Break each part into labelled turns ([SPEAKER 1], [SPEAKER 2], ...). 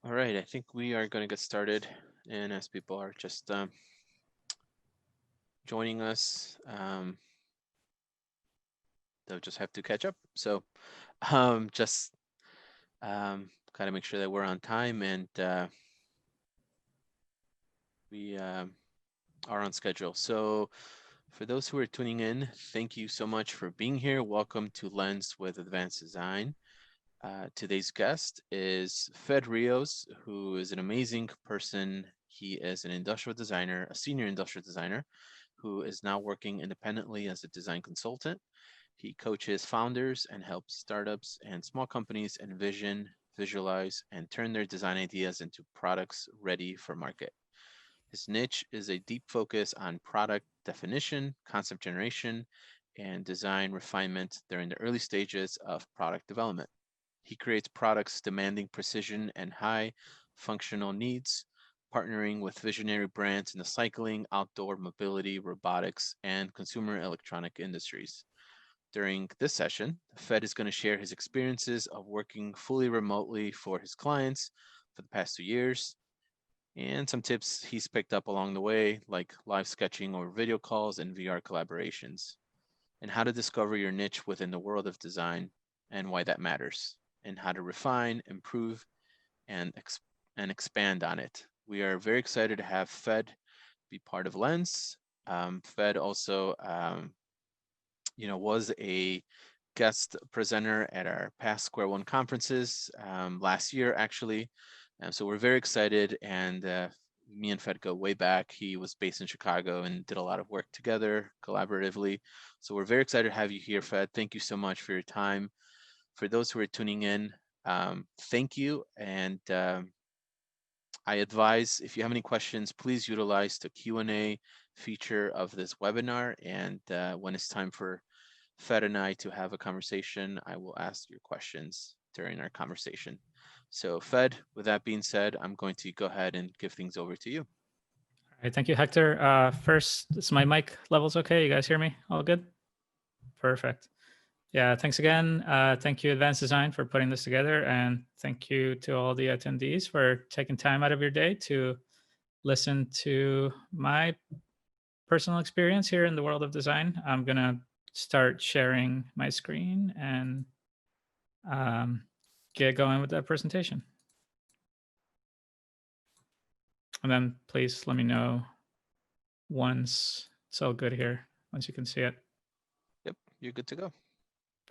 [SPEAKER 1] All right, I think we are going to get started. And as people are just joining us, they'll just have to catch up. So just kind of make sure that we're on time and we are on schedule. So for those who are tuning in, thank you so much for being here. Welcome to Lens with Advanced Design. Today's guest is Fed Rios, who is an amazing person. He is an industrial designer, a senior industrial designer, who is now working independently as a design consultant. He coaches founders and helps startups and small companies envision, visualize, and turn their design ideas into products ready for market. His niche is a deep focus on product definition, concept generation, and design refinement during the early stages of product development. He creates products demanding precision and high functional needs, partnering with visionary brands in the cycling, outdoor mobility, robotics, and consumer electronic industries. During this session, Fed is going to share his experiences of working fully remotely for his clients for the past 2 years and some tips he's picked up along the way, like live sketching or video calls and VR collaborations, and how to discover your niche within the world of design and why that matters, and how to refine, improve, and, and expand on it. We are very excited to have Fed be part of Lens. Fed also, was a guest presenter at our past Square One conferences last year, actually. So we're very excited, and me and Fed go way back. He was based in Chicago and did a lot of work together collaboratively. So we're very excited to have you here, Fed. Thank you so much for your time. For those who are tuning in, thank you. And I advise if you have any questions, please utilize the Q&A feature of this webinar. And when it's time for Fed and I to have a conversation, I will ask your questions during our conversation. So Fed, with that being said, I'm going to go ahead and give things over to you.
[SPEAKER 2] All right, thank you, Hector. First, is my mic levels okay? You guys hear me? All good? Perfect. Yeah, thanks again. Thank you, Advanced Design, for putting this together. And thank you to all the attendees for taking time out of your day to listen to my personal experience here in the world of design. I'm going to start sharing my screen and get going with that presentation. And then please let me know once it's all good here, once you can see it.
[SPEAKER 1] Yep, you're good to go.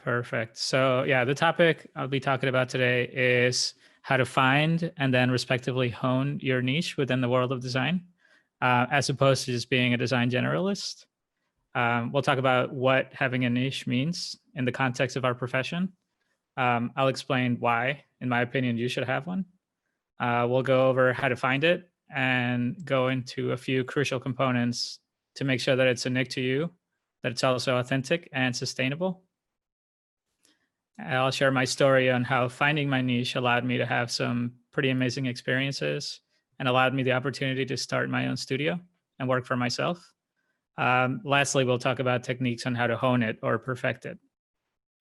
[SPEAKER 2] Perfect. So yeah, the topic I'll be talking about today is how to find and then respectively hone your niche within the world of design, as opposed to just being a design generalist. We'll talk about what having a niche means in the context of our profession. I'll explain why, in my opinion, you should have one. We'll go over how to find it and go into a few crucial components to make sure that it's unique to you, that it's also authentic and sustainable. I'll share my story on how finding my niche allowed me to have some pretty amazing experiences and allowed me the opportunity to start my own studio and work for myself. Lastly, we'll talk about techniques on how to hone it or perfect it,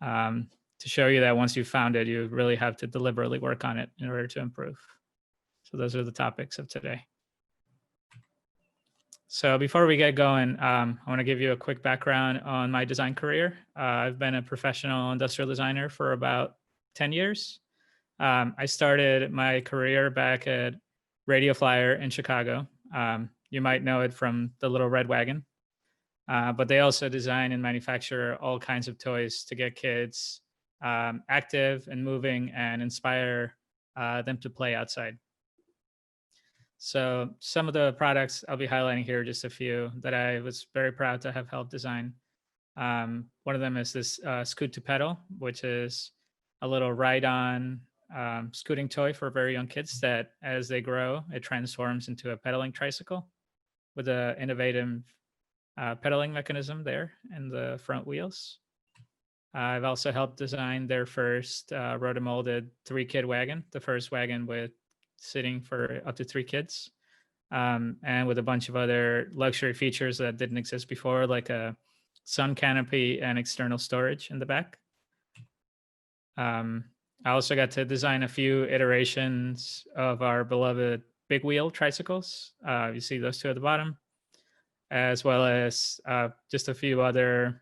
[SPEAKER 2] to show you that once you've found it, you really have to deliberately work on it in order to improve. So those are the topics of today. So before we get going, I want to give you a quick background on my design career. I've been a professional industrial designer for about 10 years. I started my career back at Radio Flyer in Chicago. You might know it from the little red wagon, but they also design and manufacture all kinds of toys to get kids active and moving and inspire them to play outside. So some of the products I'll be highlighting here, just a few that I was very proud to have helped design. One of them is this Scoot to Pedal, which is a little ride-on scooting toy for very young kids that as they grow, it transforms into a pedaling tricycle with an innovative pedaling mechanism there in the front wheels. I've also helped design their first rotomolded 3-kid wagon, the first wagon with sitting for up to 3 kids, and with a bunch of other luxury features that didn't exist before, like a sun canopy and external storage in the back. I also got to design a few iterations of our beloved big wheel tricycles. You see those two at the bottom, as well as just a few other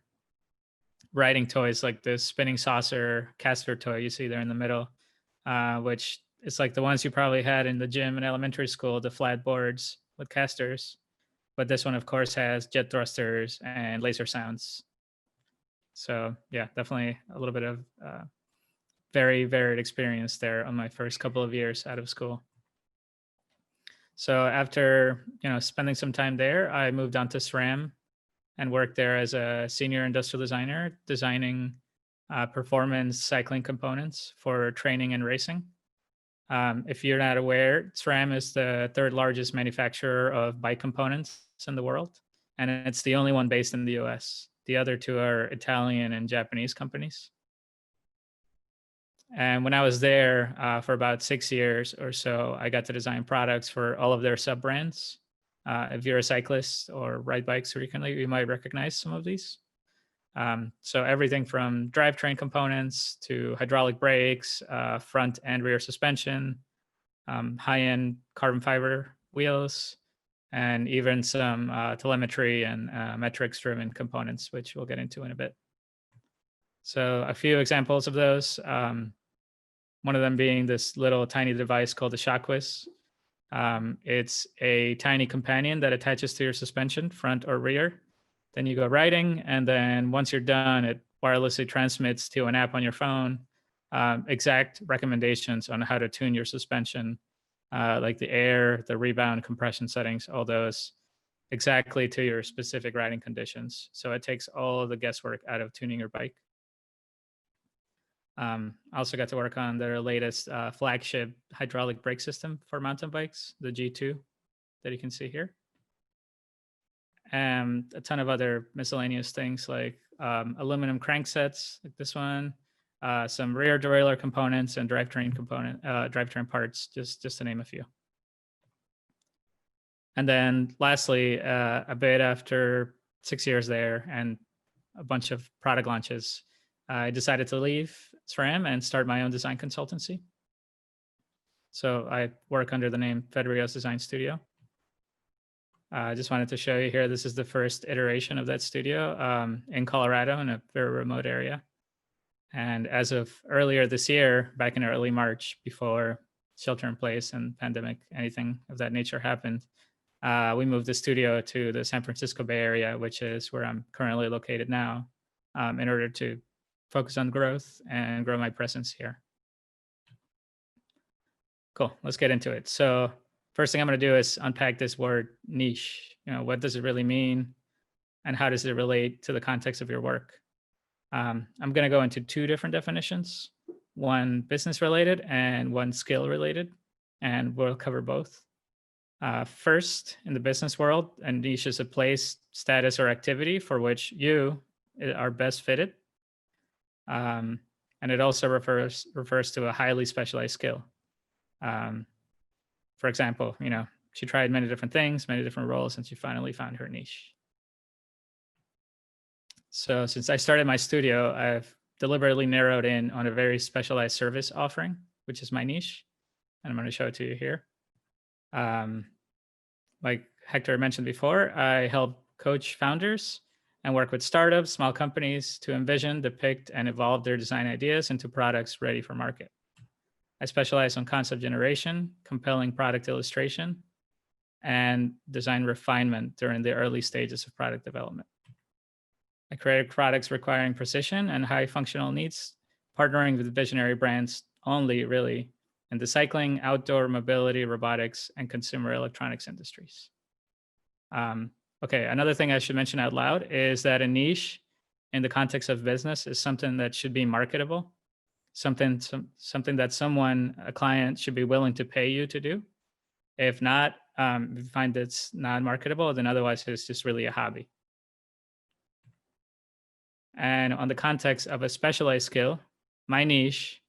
[SPEAKER 2] riding toys like the spinning saucer caster toy you see there in the middle, which is like the ones you probably had in the gym in elementary school, the flat boards with casters. But this one, of course, has jet thrusters and laser sounds. So yeah, definitely a little bit of very varied experience there on my first couple of years out of school. So after spending some time there, I moved on to SRAM and worked there as a senior industrial designer, designing performance cycling components for training and racing. If you're not aware, SRAM is the third largest manufacturer of bike components in the world, and it's the only one based in the US. The other two are Italian and Japanese companies. And when I was there for about 6 years or so, I got to design products for all of their sub brands. If you're a cyclist or ride bikes frequently, you might recognize some of these. So everything from drivetrain components to hydraulic brakes, front and rear suspension, high-end carbon fiber wheels, and even some telemetry and metrics-driven components, which we'll get into in a bit. So a few examples of those. One of them being this little tiny device called the Shockwiz. It's a tiny companion that attaches to your suspension, front or rear. Then you go riding, and then once you're done, it wirelessly transmits to an app on your phone exact recommendations on how to tune your suspension, like the air, the rebound, compression settings, all those exactly to your specific riding conditions. So it takes all of the guesswork out of tuning your bike. I also got to work on their latest flagship hydraulic brake system for mountain bikes, the G2 that you can see here. And a ton of other miscellaneous things like aluminum cranksets, like this one, some rear derailleur components and drivetrain parts, just to name a few. And then lastly, a bit after 6 years there and a bunch of product launches, I decided to leave SRAM and start my own design consultancy. So I work under the name Fed Rios Design Studio. I just wanted to show you here, this is the first iteration of that studio in Colorado in a very remote area. And as of earlier this year, back in early March, before shelter in place and pandemic, anything of that nature happened, we moved the studio to the San Francisco Bay Area, which is where I'm currently located now, in order to focus on growth and grow my presence here. Cool, let's get into it. So first thing I'm going to do is unpack this word niche. What does it really mean? And how does it relate to the context of your work? I'm going to go into two different definitions, one business related and one skill related, and we'll cover both. First, in the business world, a niche is a place, status, or activity for which you are best fitted. And it also refers to a highly specialized skill. For example, she tried many different things, many different roles, and she finally found her niche. So since I started my studio, I've deliberately narrowed in on a very specialized service offering, which is my niche. And I'm going to show it to you here. Like Hector mentioned before, I help coach founders and work with startups, small companies to envision, depict, and evolve their design ideas into products ready for market. I specialize on concept generation, compelling product illustration, and design refinement during the early stages of product development. I create products requiring precision and high functional needs, partnering with visionary brands only really in the cycling, outdoor mobility, robotics, and consumer electronics industries. Okay, another thing I should mention out loud is that a niche in the context of business is something that should be marketable, something that a client should be willing to pay you to do. If not, if you find it's not marketable, then otherwise it's just really a hobby. And on the context of a specialized skill, my niche,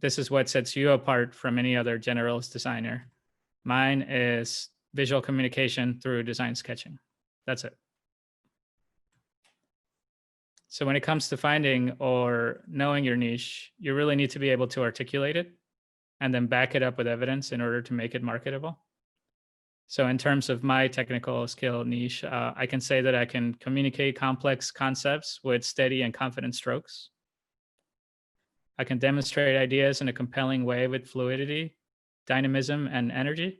[SPEAKER 2] this is what sets you apart from any other generalist designer. Mine is visual communication through design sketching. That's it. So when it comes to finding or knowing your niche, you really need to be able to articulate it and then back it up with evidence in order to make it marketable. So in terms of my technical skill niche, I can say that I can communicate complex concepts with steady and confident strokes. I can demonstrate ideas in a compelling way with fluidity, dynamism, and energy.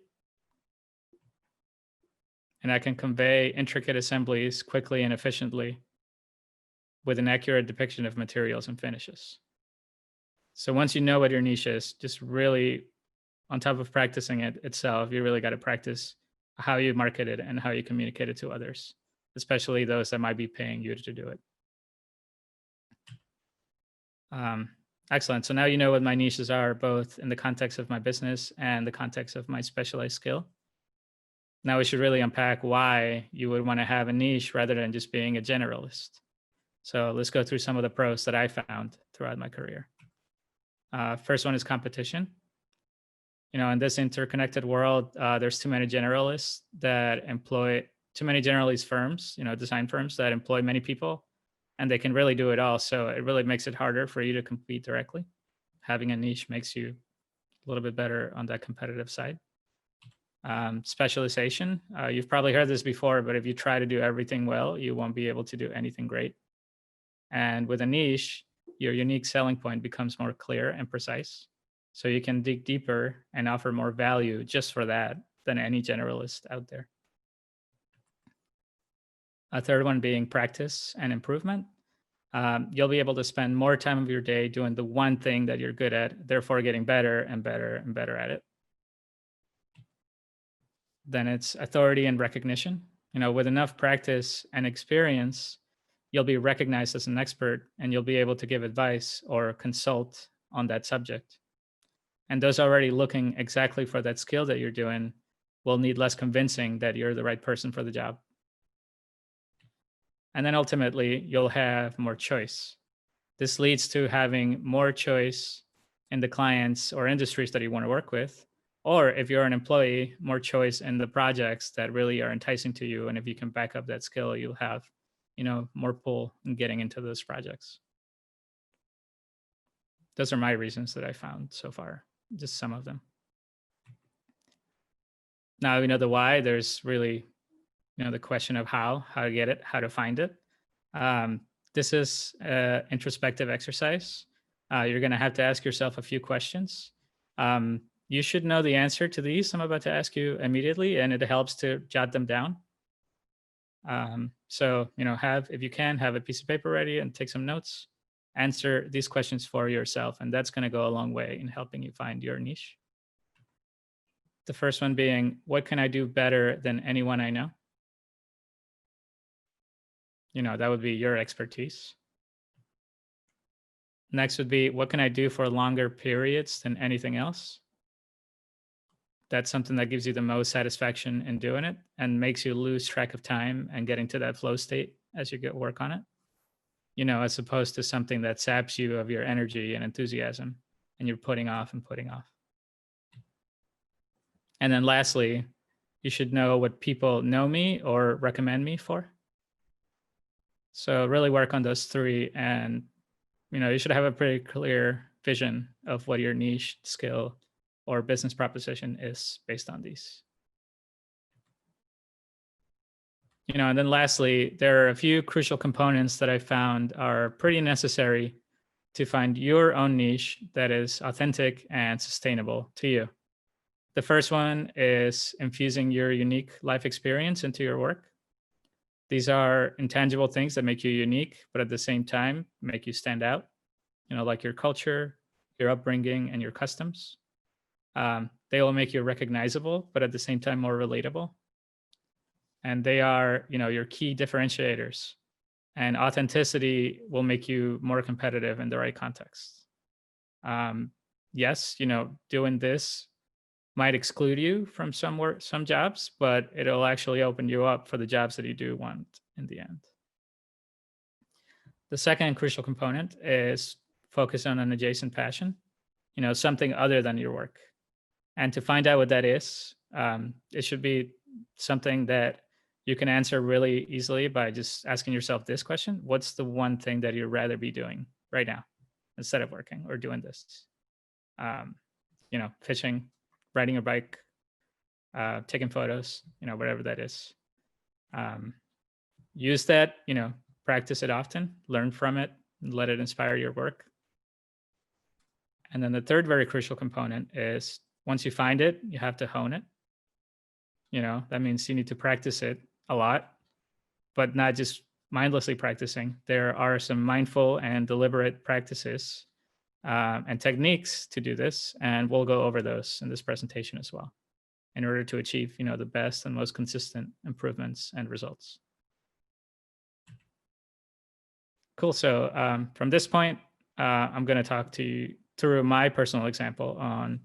[SPEAKER 2] And I can convey intricate assemblies quickly and efficiently with an accurate depiction of materials and finishes. So once you know what your niche is, just really, on top of practicing it itself, you really got to practice how you market it and how you communicate it to others, especially those that might be paying you to do it. Excellent. So now you know what my niches are, both in the context of my business and the context of my specialized skill. Now we should really unpack why you would want to have a niche rather than just being a generalist. So let's go through some of the pros that I found throughout my career. First one is competition. In this interconnected world, there's too many generalists that employ too many generalist firms, design firms that employ many people, and they can really do it all. So it really makes it harder for you to compete directly. Having a niche makes you a little bit better on that competitive side. Specialization. You've probably heard this before, but if you try to do everything well, you won't be able to do anything great. And with a niche, your unique selling point becomes more clear and precise. So you can dig deeper and offer more value just for that than any generalist out there. A third one being practice and improvement. You'll be able to spend more time of your day doing the one thing that you're good at, therefore getting better and better and better at it. Then it's authority and recognition. With enough practice and experience, you'll be recognized as an expert and you'll be able to give advice or consult on that subject. And those already looking exactly for that skill that you're doing will need less convincing that you're the right person for the job. And then ultimately, you'll have more choice. This leads to having more choice in the clients or industries that you want to work with. Or if you're an employee, more choice in the projects that really are enticing to you. And if you can back up that skill, you'll have, more pull in getting into those projects. Those are my reasons that I found so far, just some of them. Now, the why, there's really, the question of how to get it, how to find it. This is an introspective exercise. You're going to have to ask yourself a few questions. You should know the answer to these I'm about to ask you immediately, and it helps to jot them down. So, if you can, have a piece of paper ready and take some notes. Answer these questions for yourself, and that's going to go a long way in helping you find your niche. The first one being, what can I do better than anyone I know? That would be your expertise. Next would be, what can I do for longer periods than anything else? That's something that gives you the most satisfaction in doing it and makes you lose track of time and getting to that flow state as you get work on it. As opposed to something that saps you of your energy and enthusiasm and you're putting off and putting off. And then lastly, you should know what people know me or recommend me for. So really work on those three, and you should have a pretty clear vision of what your niche, skill, or business proposition is based on these. And then lastly, there are a few crucial components that I found are pretty necessary to find your own niche that is authentic and sustainable to you. The first one is infusing your unique life experience into your work. These are intangible things that make you unique, but at the same time, make you stand out, like your culture, your upbringing, and your customs. They will make you recognizable, but at the same time, more relatable. And they are, your key differentiators. And authenticity will make you more competitive in the right context. Yes, doing this might exclude you from some jobs, but it'll actually open you up for the jobs that you do want in the end. The second crucial component is focus on an adjacent passion, something other than your work. And to find out what that is, it should be something that you can answer really easily by just asking yourself this question: what's the one thing that you'd rather be doing right now instead of working or doing this? Um, fishing, riding a bike, taking photos, whatever that is. Um, Use that, practice it often, learn from it, and let it inspire your work. And then the third very crucial component is once you find it, you have to hone it. That means you need to practice it a lot, but not just mindlessly practicing. There are some mindful and deliberate practices and techniques to do this, and we'll go over those in this presentation as well, in order to achieve, the best and most consistent improvements and results. Cool. So from this point, I'm going to talk to you through my personal example on,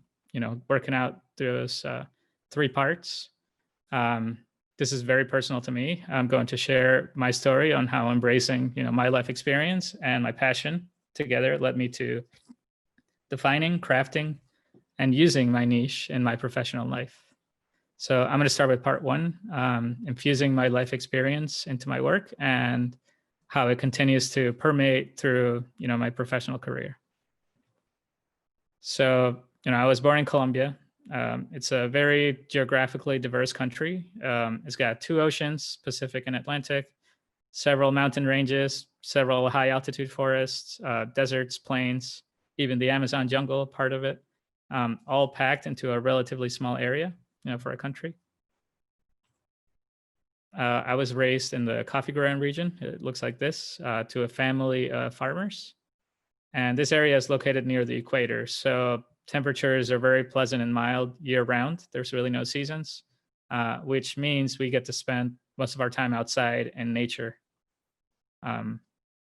[SPEAKER 2] working out those 3 parts. This is very personal to me. I'm going to share my story on how embracing, my life experience and my passion together led me to defining, crafting, and using my niche in my professional life. So I'm going to start with part 1, infusing my life experience into my work and how it continues to permeate through, my professional career. So, I was born in Colombia. It's a very geographically diverse country. It's got 2 oceans, Pacific and Atlantic, several mountain ranges, several high altitude forests, deserts, plains, even the Amazon jungle, part of it, all packed into a relatively small area, for a country. I was raised in the coffee growing region. It looks like this, to a family of farmers. And this area is located near the equator. So temperatures are very pleasant and mild year round. There's really no seasons, which means we get to spend most of our time outside in nature.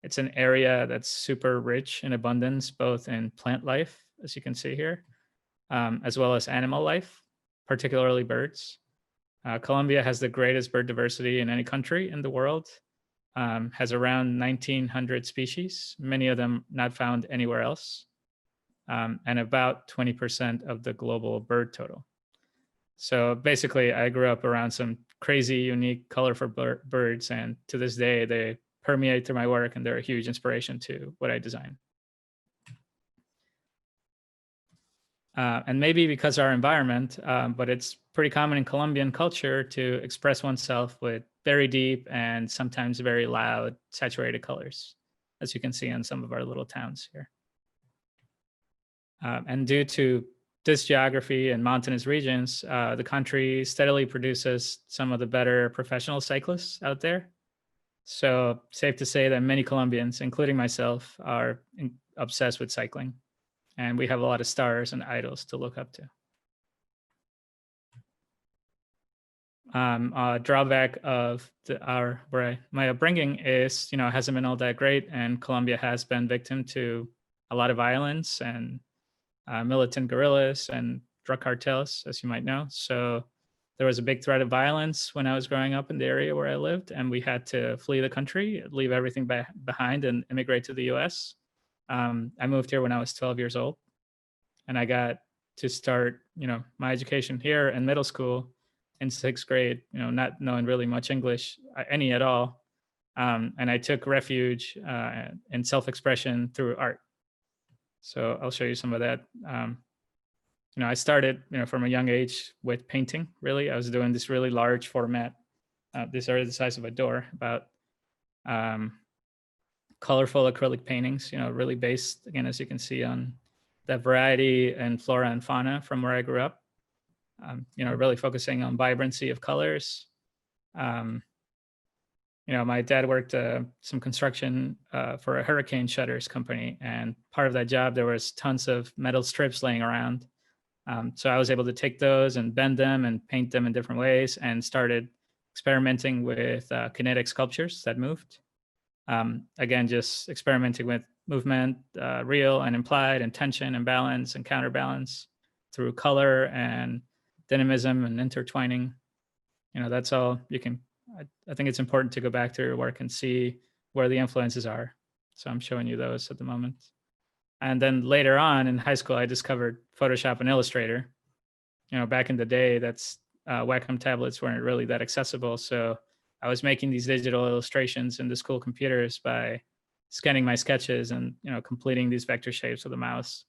[SPEAKER 2] It's an area that's super rich in abundance, both in plant life, as you can see here, as well as animal life, particularly birds. Colombia has the greatest bird diversity in any country in the world, has around 1,900 species, many of them not found anywhere else, and about 20% of the global bird total. So basically, I grew up around some crazy, unique, colorful birds, and to this day, they permeate through my work, and they're a huge inspiration to what I design. And maybe because our environment, but it's pretty common in Colombian culture to express oneself with very deep and sometimes very loud, saturated colors, as you can see in some of our little towns here. And due to this geography and mountainous regions, the country steadily produces some of the better professional cyclists out there. So safe to say that many Colombians, including myself, are obsessed with cycling. And we have a lot of stars and idols to look up to. A drawback of my upbringing is, hasn't been all that great, and Colombia has been victim to a lot of violence and militant guerrillas and drug cartels, as you might know. So there was a big threat of violence when I was growing up in the area where I lived, and we had to flee the country, leave everything behind, and immigrate to the U.S. I moved here when I was 12 years old, and I got to start, my education here in middle school in 6th grade, not knowing really much English, any at all. And I took refuge in self-expression through art. So I'll show you some of that. I started, from a young age with painting, really. I was doing this really large format. These are the size of a door, about colorful acrylic paintings, really based, again, as you can see, on that variety and flora and fauna from where I grew up. Really focusing on vibrancy of colors. My dad worked some construction for a hurricane shutters company, and part of that job, there was tons of metal strips laying around. So I was able to take those and bend them and paint them in different ways, and started experimenting with kinetic sculptures that moved. Again, just experimenting with movement, real and implied, and tension and balance and counterbalance through color and dynamism and intertwining. That's all you can. I think it's important to go back to your work and see where the influences are. So I'm showing you those at the moment. And then later on in high school, I discovered Photoshop and Illustrator. Back in the day, that's Wacom tablets weren't really that accessible. So I was making these digital illustrations in the school computers by scanning my sketches and completing these vector shapes with a mouse.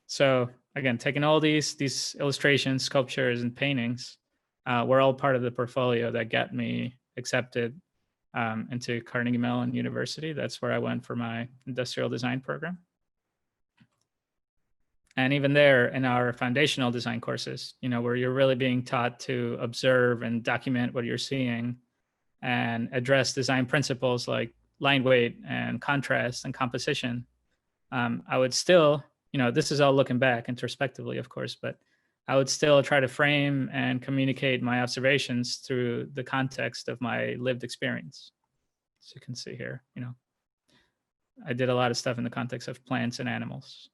[SPEAKER 2] So again, taking all these illustrations, sculptures, and paintings were all part of the portfolio that got me accepted into Carnegie Mellon University. That's where I went for my industrial design program. And even there, in our foundational design courses, where you're really being taught to observe and document what you're seeing and address design principles like line weight and contrast and composition, I would still, this is all looking back introspectively, of course, but I would still try to frame and communicate my observations through the context of my lived experience. As you can see here, I did a lot of stuff in the context of plants and animals.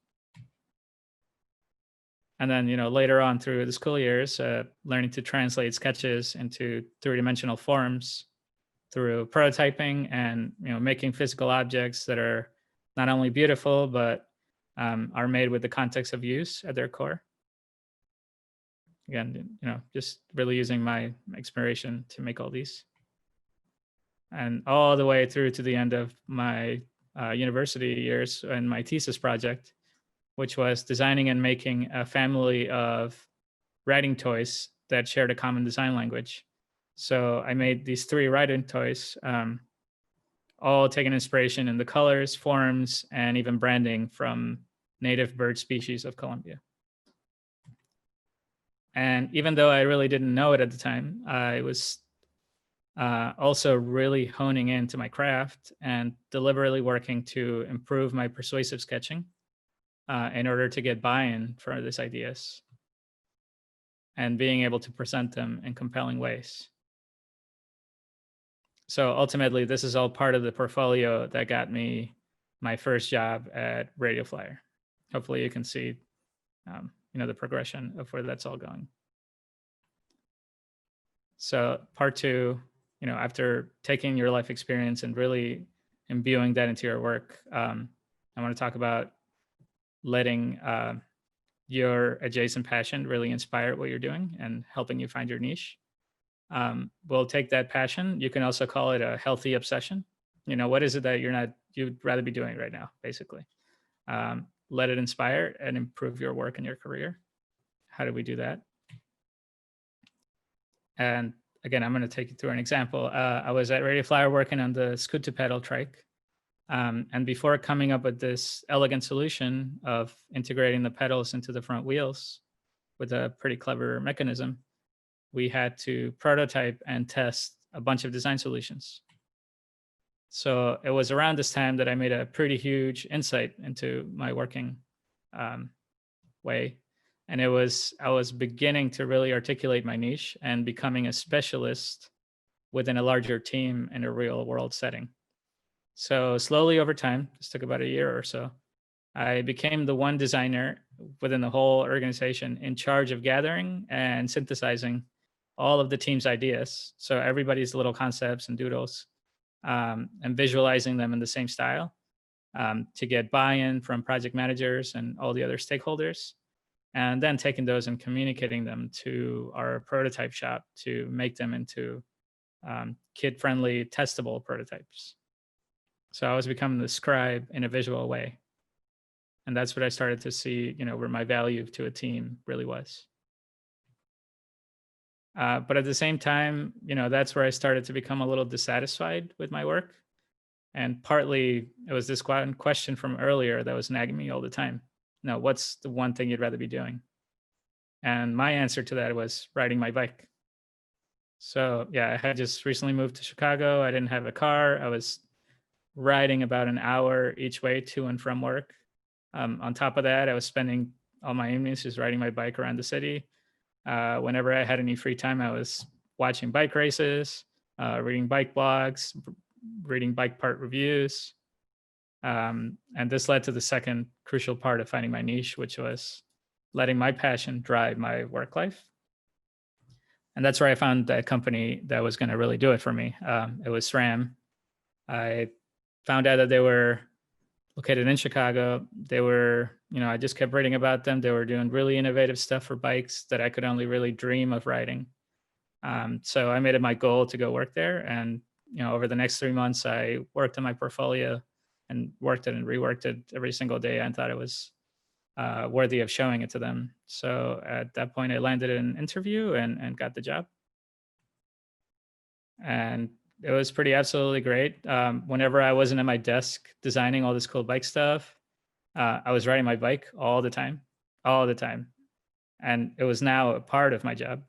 [SPEAKER 2] And then, later on through the school years, learning to translate sketches into three-dimensional forms through prototyping and, making physical objects that are not only beautiful, but are made with the context of use at their core. Again, just really using my inspiration to make all these. And all the way through to the end of my university years and my thesis project, which was designing and making a family of writing toys that shared a common design language. So I made these 3 writing toys, all taking inspiration in the colors, forms, and even branding from native bird species of Colombia. And even though I really didn't know it at the time, I was also really honing into my craft and deliberately working to improve my persuasive sketching in order to get buy-in for these ideas and being able to present them in compelling ways. So ultimately, this is all part of the portfolio that got me my first job at Radio Flyer. Hopefully you can see the progression of where that's all going. So part 2, after taking your life experience and really imbuing that into your work, I want to talk about letting your adjacent passion really inspire what you're doing and helping you find your niche. We'll take that passion. You can also call it a healthy obsession. What is it that you'd rather be doing right now, basically? Let it inspire and improve your work and your career. How do we do that? And again, I'm going to take you through an example. I was at Radio Flyer working on the scoot to pedal trike. And before coming up with this elegant solution of integrating the pedals into the front wheels with a pretty clever mechanism, we had to prototype and test a bunch of design solutions. So it was around this time that I made a pretty huge insight into my working way. And I was beginning to really articulate my niche and becoming a specialist within a larger team in a real world setting. So slowly over time, this took about a year or so, I became the one designer within the whole organization in charge of gathering and synthesizing all of the team's ideas. So everybody's little concepts and doodles, and visualizing them in the same style to get buy-in from project managers and all the other stakeholders, and then taking those and communicating them to our prototype shop to make them into kid-friendly, testable prototypes. So I was becoming the scribe in a visual way. And that's what I started to see, where my value to a team really was. But at the same time, that's where I started to become a little dissatisfied with my work. And partly it was this question from earlier that was nagging me all the time. No, what's the one thing you'd rather be doing? And my answer to that was riding my bike. So yeah, I had just recently moved to Chicago. I didn't have a car. I was riding about an hour each way to and from work. On top of that, I was spending all my evenings just riding my bike around the city. Whenever I had any free time, I was watching bike races, reading bike blogs, reading bike part reviews. And this led to the second crucial part of finding my niche, which was letting my passion drive my work life. And that's where I found that company that was going to really do it for me. It was SRAM. I found out that they were located in Chicago. They were, I just kept reading about them. They were doing really innovative stuff for bikes that I could only really dream of riding. So I made it my goal to go work there. And, over the next 3 months, I worked on my portfolio and worked it and reworked it every single day. I thought it was worthy of showing it to them. So at that point, I landed an interview and got the job. And it was pretty absolutely great. Whenever I wasn't at my desk designing all this cool bike stuff, I was riding my bike all the time. And it was now a part of my job.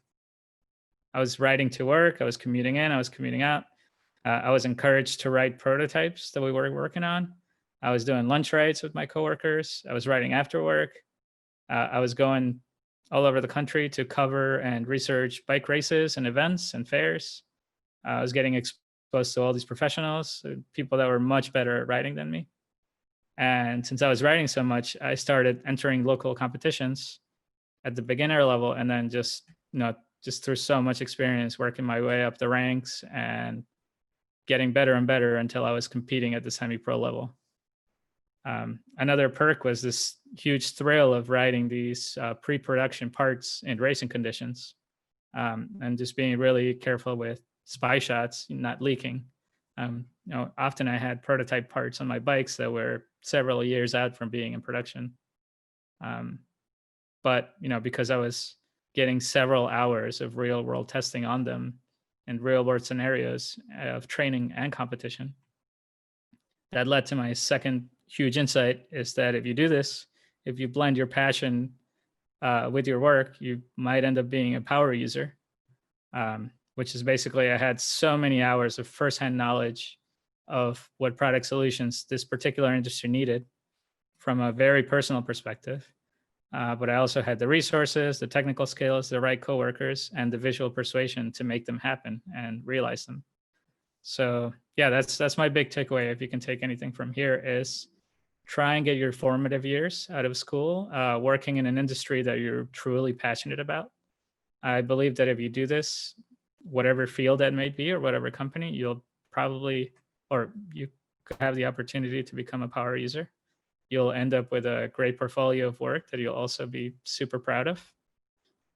[SPEAKER 2] I was riding to work, I was commuting in, I was commuting out. I was encouraged to write prototypes that we were working on. I was doing lunch rides with my coworkers. I was writing after work. I was going all over the country to cover and research bike races and events and fairs. I was getting exposed to all these professionals, people that were much better at riding than me. And since I was riding so much, I started entering local competitions at the beginner level, and then just through so much experience, working my way up the ranks and getting better and better until I was competing at the semi-pro level. Another perk was this huge thrill of riding these pre-production parts in racing conditions, and just being really careful with spy shots, not leaking. Often I had prototype parts on my bikes that were several years out from being in production. But because I was getting several hours of real world testing on them in real world scenarios of training and competition, that led to my second huge insight, is that if you do this, if you blend your passion with your work, you might end up being a power user, which is basically I had so many hours of firsthand knowledge of what product solutions this particular industry needed from a very personal perspective. But I also had the resources, the technical skills, the right coworkers, and the visual persuasion to make them happen and realize them. So yeah, that's my big takeaway. If you can take anything from here, is try and get your formative years out of school, working in an industry that you're truly passionate about. I believe that if you do this, whatever field that may be or whatever company, you'll probably, or you could have the opportunity to become a power user. You'll end up with a great portfolio of work that you'll also be super proud of.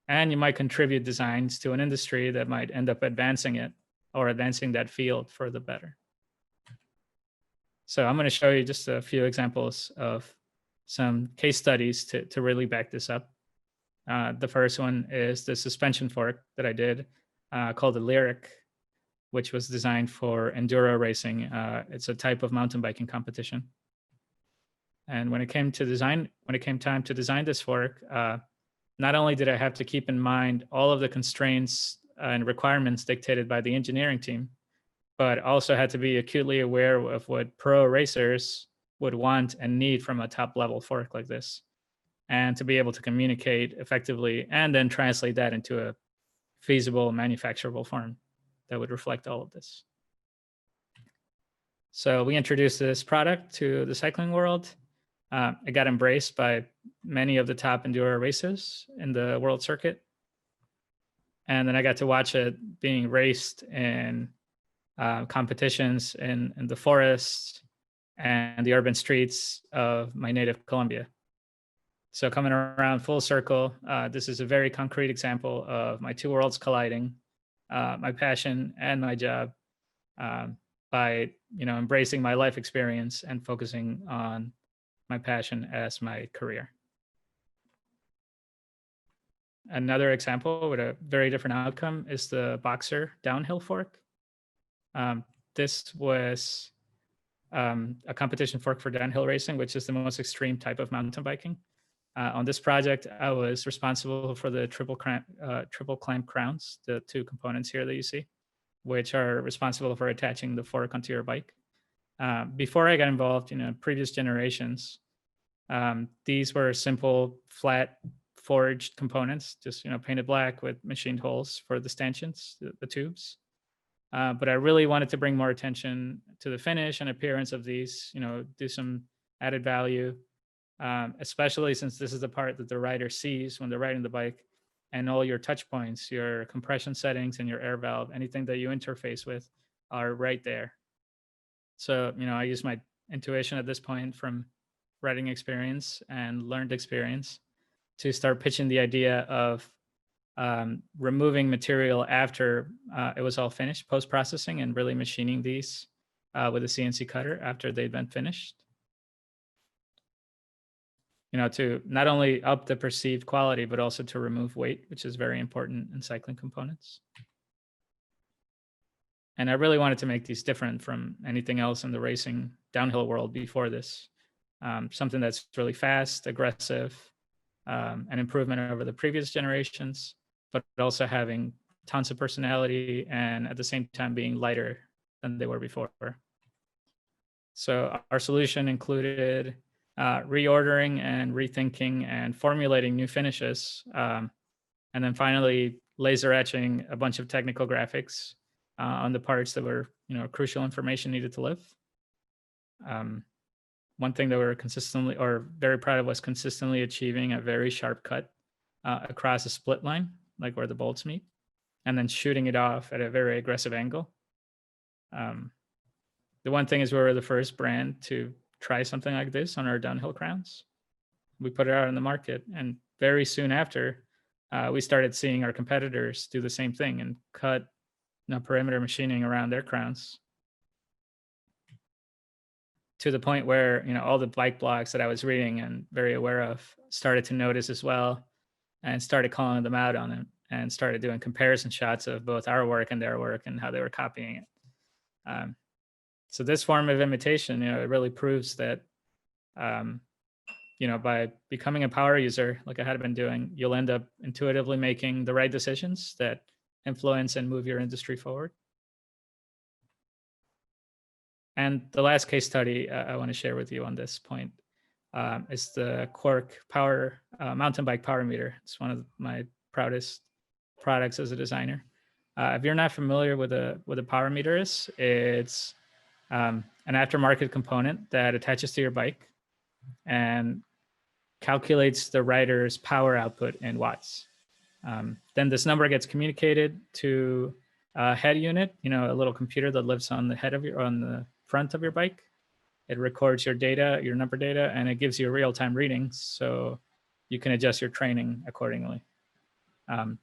[SPEAKER 2] And you might contribute designs to an industry that might end up advancing it or advancing that field for the better. So I'm going to show you just a few examples of some case studies to really back this up. The first one is the suspension fork that I did called the Lyric, which was designed for enduro racing. It's a type of mountain biking competition. And when it came time to design this fork, not only did I have to keep in mind all of the constraints and requirements dictated by the engineering team, but also had to be acutely aware of what pro racers would want and need from a top level fork like this, and to be able to communicate effectively and then translate that into a feasible manufacturable form that would reflect all of this. So we introduced this product to the cycling world. It got embraced by many of the top enduro races in the world circuit. And then I got to watch it being raced in competitions in the forests and the urban streets of my native Colombia. So coming around full circle, this is a very concrete example of my two worlds colliding, my passion and my job, by embracing my life experience and focusing on my passion as my career. Another example with a very different outcome is the Boxer downhill fork. This was a competition fork for downhill racing, which is the most extreme type of mountain biking. On this project, I was responsible for the triple clamp crowns, the two components here that you see, which are responsible for attaching the fork onto your bike. Before I got involved, previous generations, these were simple, flat, forged components, just painted black with machined holes for the stanchions, the tubes. But I really wanted to bring more attention to the finish and appearance of these. Do some added value, especially since this is the part that the rider sees when they're riding the bike, and all your touch points, your compression settings, and your air valve, anything that you interface with, are right there. So I use my intuition at this point from riding experience and learned experience to start pitching the idea of removing material after it was all finished, post-processing, and really machining these with a CNC cutter after they'd been finished. To not only up the perceived quality, but also to remove weight, which is very important in cycling components. And I really wanted to make these different from anything else in the racing downhill world before this. Something that's really fast, aggressive, an improvement over the previous generations, but also having tons of personality and at the same time being lighter than they were before. So our solution included reordering and rethinking and formulating new finishes. And then finally laser etching a bunch of technical graphics on the parts that were, crucial information needed to live. One thing that we're consistently or very proud of was consistently achieving a very sharp cut across a split line, like where the bolts meet, and then shooting it off at a very aggressive angle. The one thing is we were the first brand to try something like this on our downhill crowns. We put it out in the market, and very soon after, we started seeing our competitors do the same thing and cut perimeter machining around their crowns, to the point where all the bike blogs that I was reading and very aware of started to notice as well, and started calling them out on it, and started doing comparison shots of both our work and their work and how they were copying it. So this form of imitation, it really proves that, by becoming a power user, like I had been doing, you'll end up intuitively making the right decisions that influence and move your industry forward. And the last case study I want to share with you on this point is the Quark Power mountain bike power meter. It's one of my proudest products as a designer. If you're not familiar with a power meter is, it's an aftermarket component that attaches to your bike and calculates the rider's power output in watts. Then this number gets communicated to a head unit, a little computer that lives on the front of your bike. It records your data, your number data, and it gives you real-time readings, so you can adjust your training accordingly.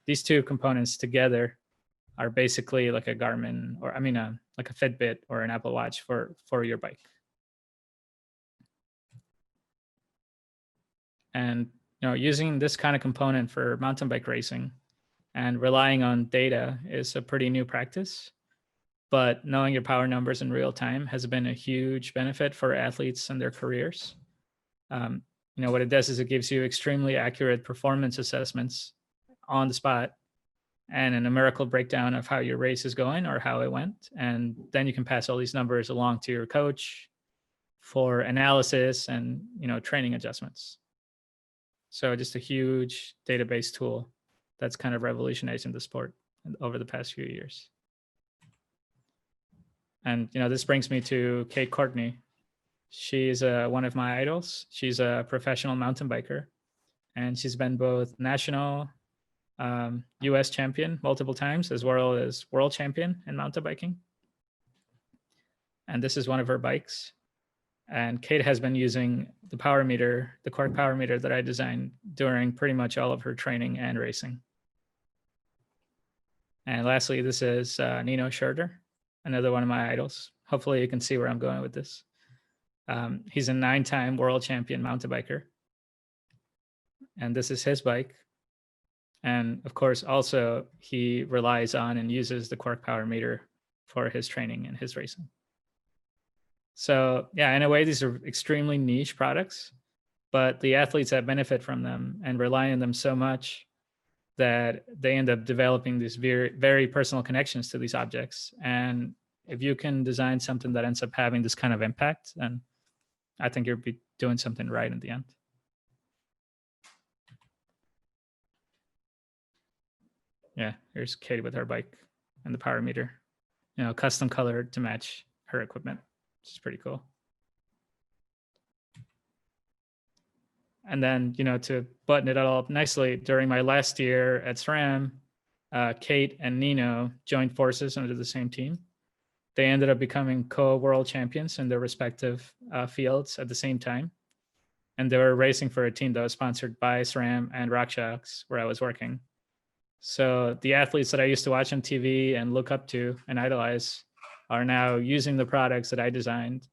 [SPEAKER 2] These two components together are basically like a Garmin, or like a Fitbit or an Apple Watch for your bike. And using this kind of component for mountain bike racing and relying on data is a pretty new practice. But knowing your power numbers in real time has been a huge benefit for athletes and their careers. What it does is it gives you extremely accurate performance assessments on the spot and a numerical breakdown of how your race is going or how it went. And then you can pass all these numbers along to your coach for analysis and training adjustments. So just a huge database tool that's kind of revolutionizing the sport over the past few years. And this brings me to Kate Courtney. She's one of my idols. She's a professional mountain biker, and she's been both national US champion multiple times, as well as world champion in mountain biking. And this is one of her bikes. And Kate has been using the power meter, the Quark power meter that I designed during pretty much all of her training and racing. And lastly, this is Nino Schurter, another one of my idols. Hopefully you can see where I'm going with this. He's a 9-time world champion mountain biker. And this is his bike. And of course, also he relies on and uses the Quark power meter for his training and his racing. So yeah, in a way, these are extremely niche products, but the athletes that benefit from them and rely on them so much that they end up developing these very, very personal connections to these objects. And if you can design something that ends up having this kind of impact, then I think you'll be doing something right in the end. Yeah, here's Katie with her bike and the power meter, custom colored to match her equipment, which is pretty cool. And then, to button it all up nicely, during my last year at SRAM, Kate and Nino joined forces under the same team. They ended up becoming co-world champions in their respective fields at the same time. And they were racing for a team that was sponsored by SRAM and RockShox, where I was working. So the athletes that I used to watch on TV and look up to and idolize are now using the products that I designed,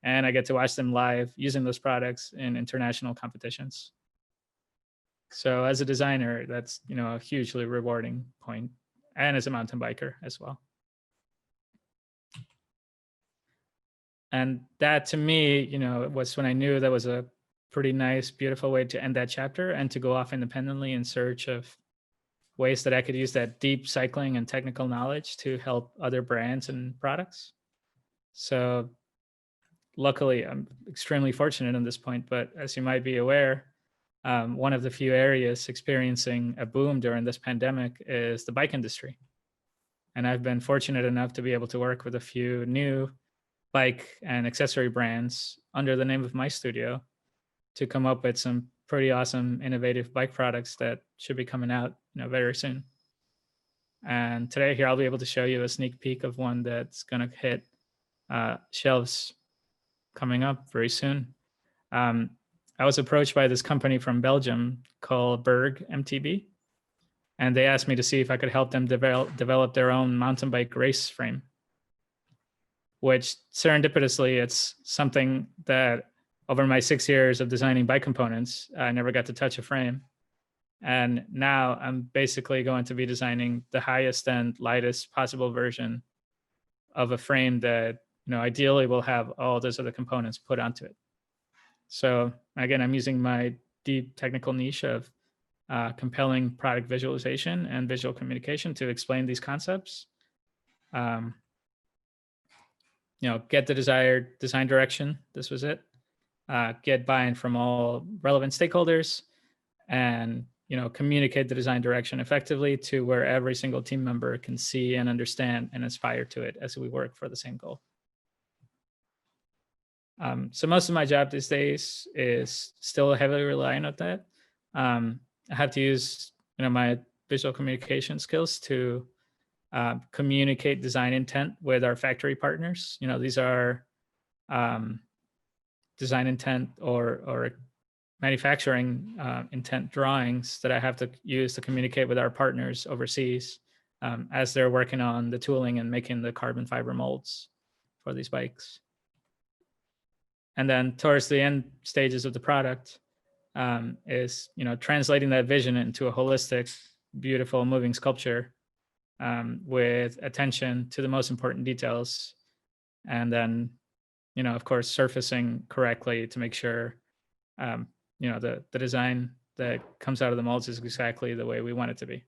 [SPEAKER 2] and I get to watch them live using those products in international competitions. So as a designer, that's, a hugely rewarding point, and as a mountain biker as well. And that to me, was when I knew that was a pretty nice, beautiful way to end that chapter and to go off independently in search of ways that I could use that deep cycling and technical knowledge to help other brands and products. So luckily, I'm extremely fortunate on this point, but as you might be aware, one of the few areas experiencing a boom during this pandemic is the bike industry. And I've been fortunate enough to be able to work with a few new bike and accessory brands under the name of my studio to come up with some pretty awesome, innovative bike products that should be coming out, very soon. And today here, I'll be able to show you a sneak peek of one that's going to hit shelves coming up very soon. I was approached by this company from Belgium called Berg MTB, and they asked me to see if I could help them develop their own mountain bike race frame, which serendipitously, it's something that over my 6 years of designing bike components, I never got to touch a frame. And now I'm basically going to be designing the highest and lightest possible version of a frame that, ideally will have all those other components put onto it. So again, I'm using my deep technical niche of compelling product visualization and visual communication to explain these concepts. Get the desired design direction. This was it. Get buy-in from all relevant stakeholders, and communicate the design direction effectively to where every single team member can see and understand and aspire to it as we work for the same goal. So most of my job these days is still heavily reliant on that. I have to use my visual communication skills to communicate design intent with our factory partners. These are design intent or manufacturing intent drawings that I have to use to communicate with our partners overseas as they're working on the tooling and making the carbon fiber molds for these bikes. And then towards the end stages of the product is translating that vision into a holistic, beautiful, moving sculpture with attention to the most important details, and then of course surfacing correctly to make sure the design that comes out of the molds is exactly the way we want it to be.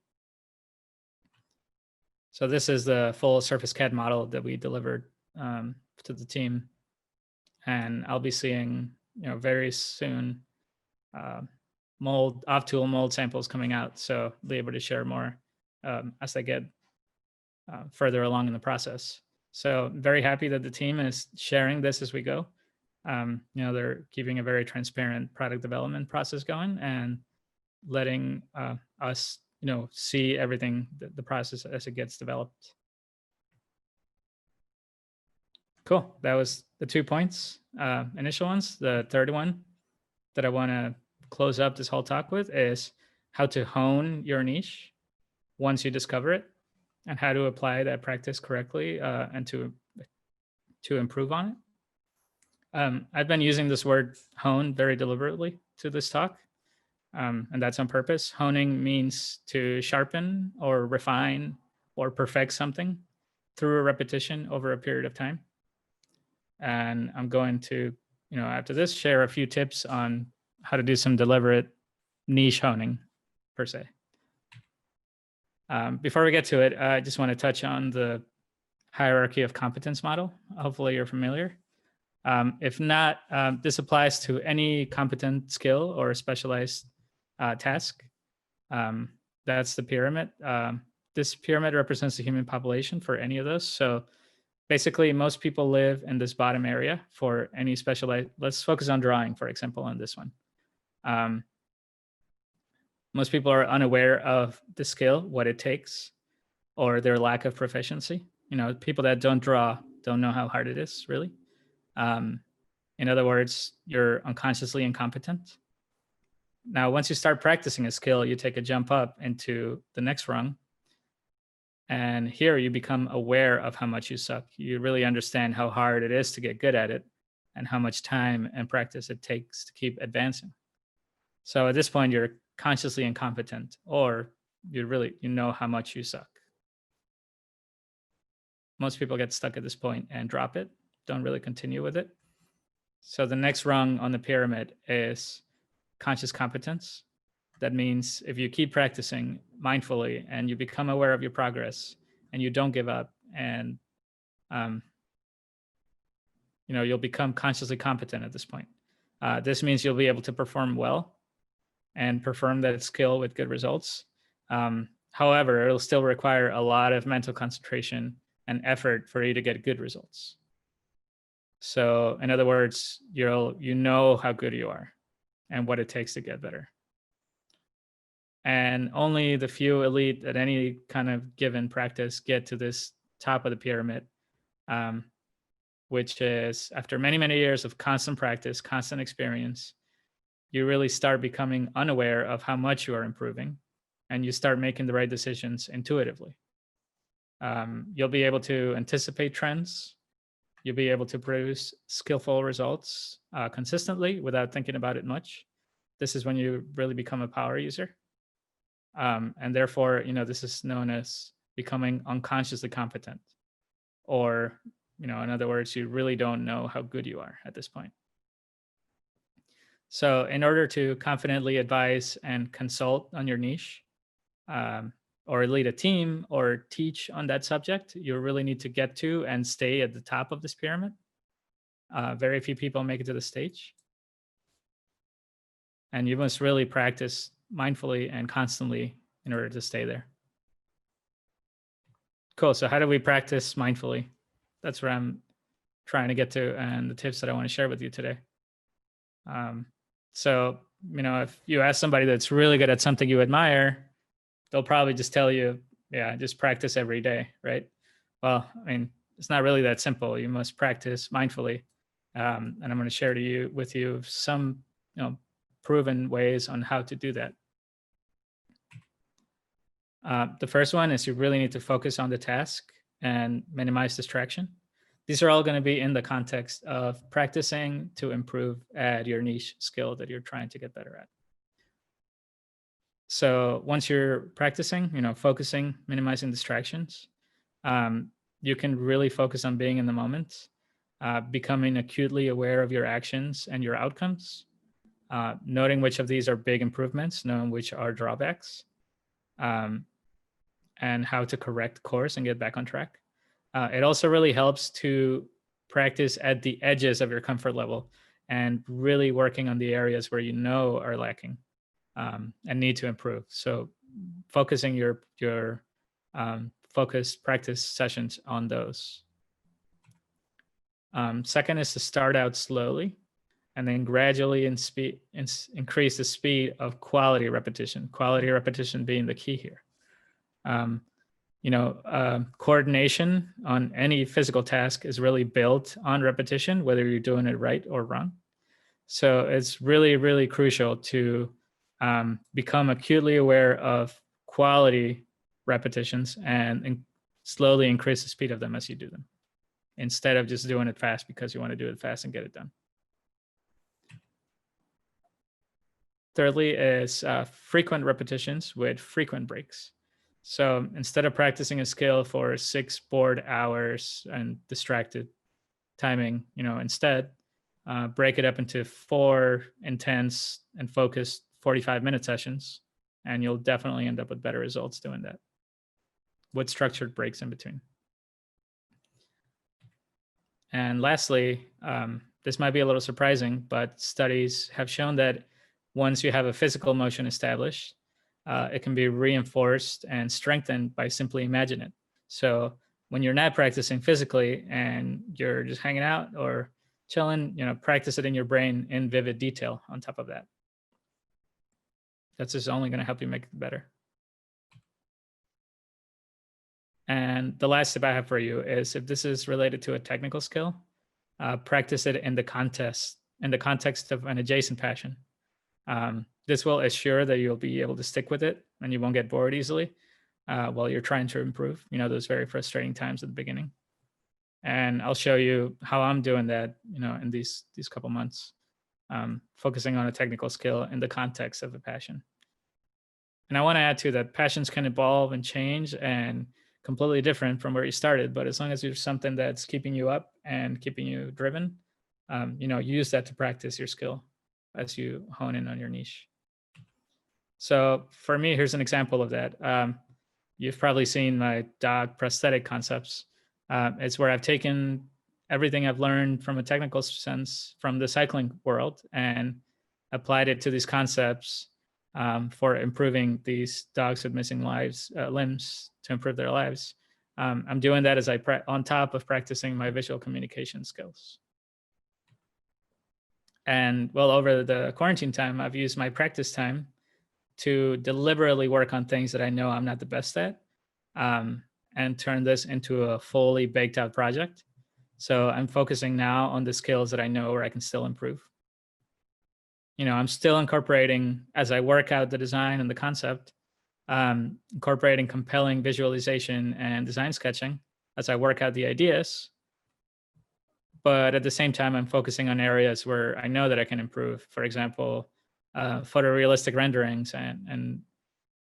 [SPEAKER 2] So this is the full surface CAD model that we delivered to the team, and I'll be seeing very soon off-tool mold samples coming out, so I'll be able to share more as I get further along in the process. So I'm very happy that the team is sharing this as we go. They're keeping a very transparent product development process going and letting us, see everything, the process as it gets developed. Cool. That was the 2 points, initial ones. The third one that I want to close up this whole talk with is how to hone your niche once you discover it, and how to apply that practice correctly and to improve on it. I've been using this word hone very deliberately to this talk, and that's on purpose. Honing means to sharpen or refine or perfect something through a repetition over a period of time. And I'm going to, after this, share a few tips on how to do some deliberate niche honing, per se. Before we get to it, I just want to touch on the hierarchy of competence model. Hopefully you're familiar. If not, this applies to any competent skill or specialized task. That's the pyramid. This pyramid represents the human population for any of those. So basically, most people live in this bottom area for any specialized. Let's focus on drawing, for example, on this one. Most people are unaware of the skill, what it takes, or their lack of proficiency. People that don't draw don't know how hard it is, really. In other words, you're unconsciously incompetent. Now, once you start practicing a skill, you take a jump up into the next rung. And here you become aware of how much you suck. You really understand how hard it is to get good at it and how much time and practice it takes to keep advancing. So at this point, you're consciously incompetent, or you know how much you suck. Most people get stuck at this point and drop it, don't really continue with it. So the next rung on the pyramid is conscious competence. That means if you keep practicing mindfully and you become aware of your progress and you don't give up, and you'll become consciously competent at this point. This means you'll be able to perform well and perform that skill with good results. However, it'll still require a lot of mental concentration and effort for you to get good results. So in other words, you know how good you are and what it takes to get better. And only the few elite at any kind of given practice get to this top of the pyramid, which is after many, many years of constant practice, constant experience, you really start becoming unaware of how much you are improving, and you start making the right decisions intuitively. You'll be able to anticipate trends. You'll be able to produce skillful results consistently without thinking about it much. This is when you really become a power user. And therefore, this is known as becoming unconsciously competent. Or, in other words, you really don't know how good you are at this point. So in order to confidently advise and consult on your niche, or lead a team or teach on that subject, you really need to get to and stay at the top of this pyramid. Very few people make it to the stage. And you must really practice mindfully and constantly in order to stay there. Cool. So how do we practice mindfully? That's where I'm trying to get to, and the tips that I want to share with you today. So, if you ask somebody that's really good at something you admire, they'll probably just tell you, yeah, just practice every day, right? Well, it's not really that simple. You must practice mindfully. And I'm going to share with you some, proven ways on how to do that. The first one is you really need to focus on the task and minimize distraction. These are all going to be in the context of practicing to improve at your niche skill that you're trying to get better at. So once you're practicing, focusing, minimizing distractions, you can really focus on being in the moment, becoming acutely aware of your actions and your outcomes, noting which of these are big improvements, knowing which are drawbacks, and how to correct course and get back on track. It also really helps to practice at the edges of your comfort level and really working on the areas where are lacking and need to improve. So focusing your focused practice sessions on those. Second is to start out slowly and then gradually increase the speed of quality repetition. Quality repetition being the key here. Coordination on any physical task is really built on repetition, whether you're doing it right or wrong. So it's really, really crucial to become acutely aware of quality repetitions and slowly increase the speed of them as you do them, instead of just doing it fast because you want to do it fast and get it done. Thirdly is frequent repetitions with frequent breaks. So instead of practicing a skill for 6 bored hours and distracted timing, instead break it up into 4 intense and focused 45-minute sessions, and you'll definitely end up with better results doing that with structured breaks in between. And lastly, this might be a little surprising, but studies have shown that once you have a physical motion established, it can be reinforced and strengthened by simply imagining it. So when you're not practicing physically and you're just hanging out or chilling, practice it in your brain in vivid detail on top of that. That's just only going to help you make it better. And the last tip I have for you is, if this is related to a technical skill, practice it in the context of an adjacent passion. This will assure that you'll be able to stick with it and you won't get bored easily while you're trying to improve, those very frustrating times at the beginning. And I'll show you how I'm doing that, in these couple months, focusing on a technical skill in the context of a passion. And I want to add too that passions can evolve and change and completely different from where you started. But as long as there's something that's keeping you up and keeping you driven, use that to practice your skill as you hone in on your niche. So for me, here's an example of that. You've probably seen my dog prosthetic concepts. It's where I've taken everything I've learned from a technical sense from the cycling world and applied it to these concepts for improving these dogs with missing limbs to improve their lives. I'm doing that as on top of practicing my visual communication skills. And well, over the quarantine time, I've used my practice time to deliberately work on things that I know I'm not the best at, and turn this into a fully baked out project. So I'm focusing now on the skills that I know where I can still improve. I'm still incorporating, as I work out the design and the concept, incorporating compelling visualization and design sketching as I work out the ideas. But at the same time, I'm focusing on areas where I know that I can improve. For example, photorealistic renderings and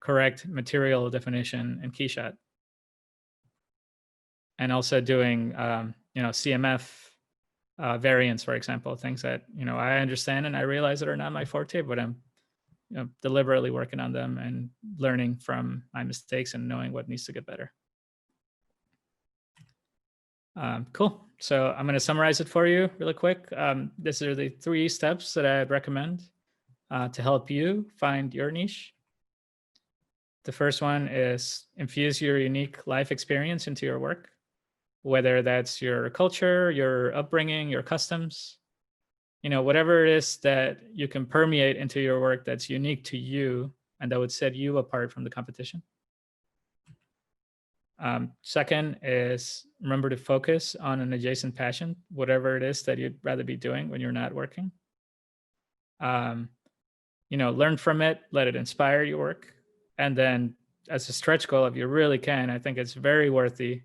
[SPEAKER 2] correct material definition and key shot. And also doing, CMF variants, for example, things that, I understand and I realize that are not my forte, but I'm deliberately working on them and learning from my mistakes and knowing what needs to get better. Cool. So I'm going to summarize it for you really quick. These are the 3 steps that I'd recommend to help you find your niche. The first one is infuse your unique life experience into your work, whether that's your culture, your upbringing, your customs, whatever it is that you can permeate into your work that's unique to you and that would set you apart from the competition. Second is remember to focus on an adjacent passion, whatever it is that you'd rather be doing when you're not working. Learn from it, let it inspire your work. And then as a stretch goal, if you really can, I think it's very worthy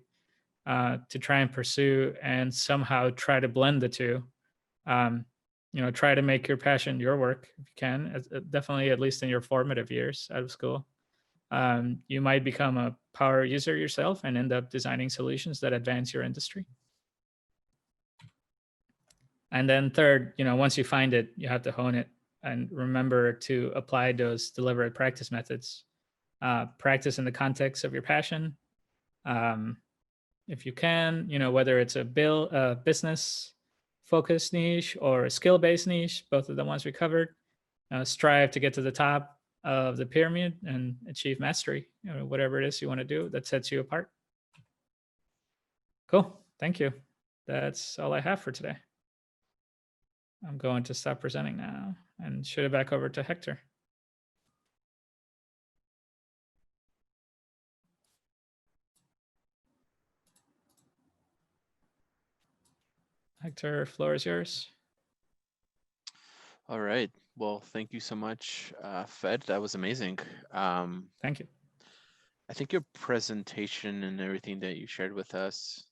[SPEAKER 2] to try and pursue and somehow try to blend the two. Try to make your passion your work if you can, definitely at least in your formative years out of school. You might become a power user yourself and end up designing solutions that advance your industry. And then third, once you find it, you have to hone it and remember to apply those deliberate practice methods. Practice in the context of your passion. If you can, whether it's a business focused niche or a skill-based niche, both of the ones we covered, strive to get to the top of the pyramid and achieve mastery, whatever it is you want to do that sets you apart. Cool. Thank you. That's all I have for today. I'm going to stop presenting now and shoot it back over to Hector. Hector, floor is yours.
[SPEAKER 1] All right. Well, thank you so much, Fed. That was amazing.
[SPEAKER 2] Thank you.
[SPEAKER 1] I think your presentation and everything that you shared with us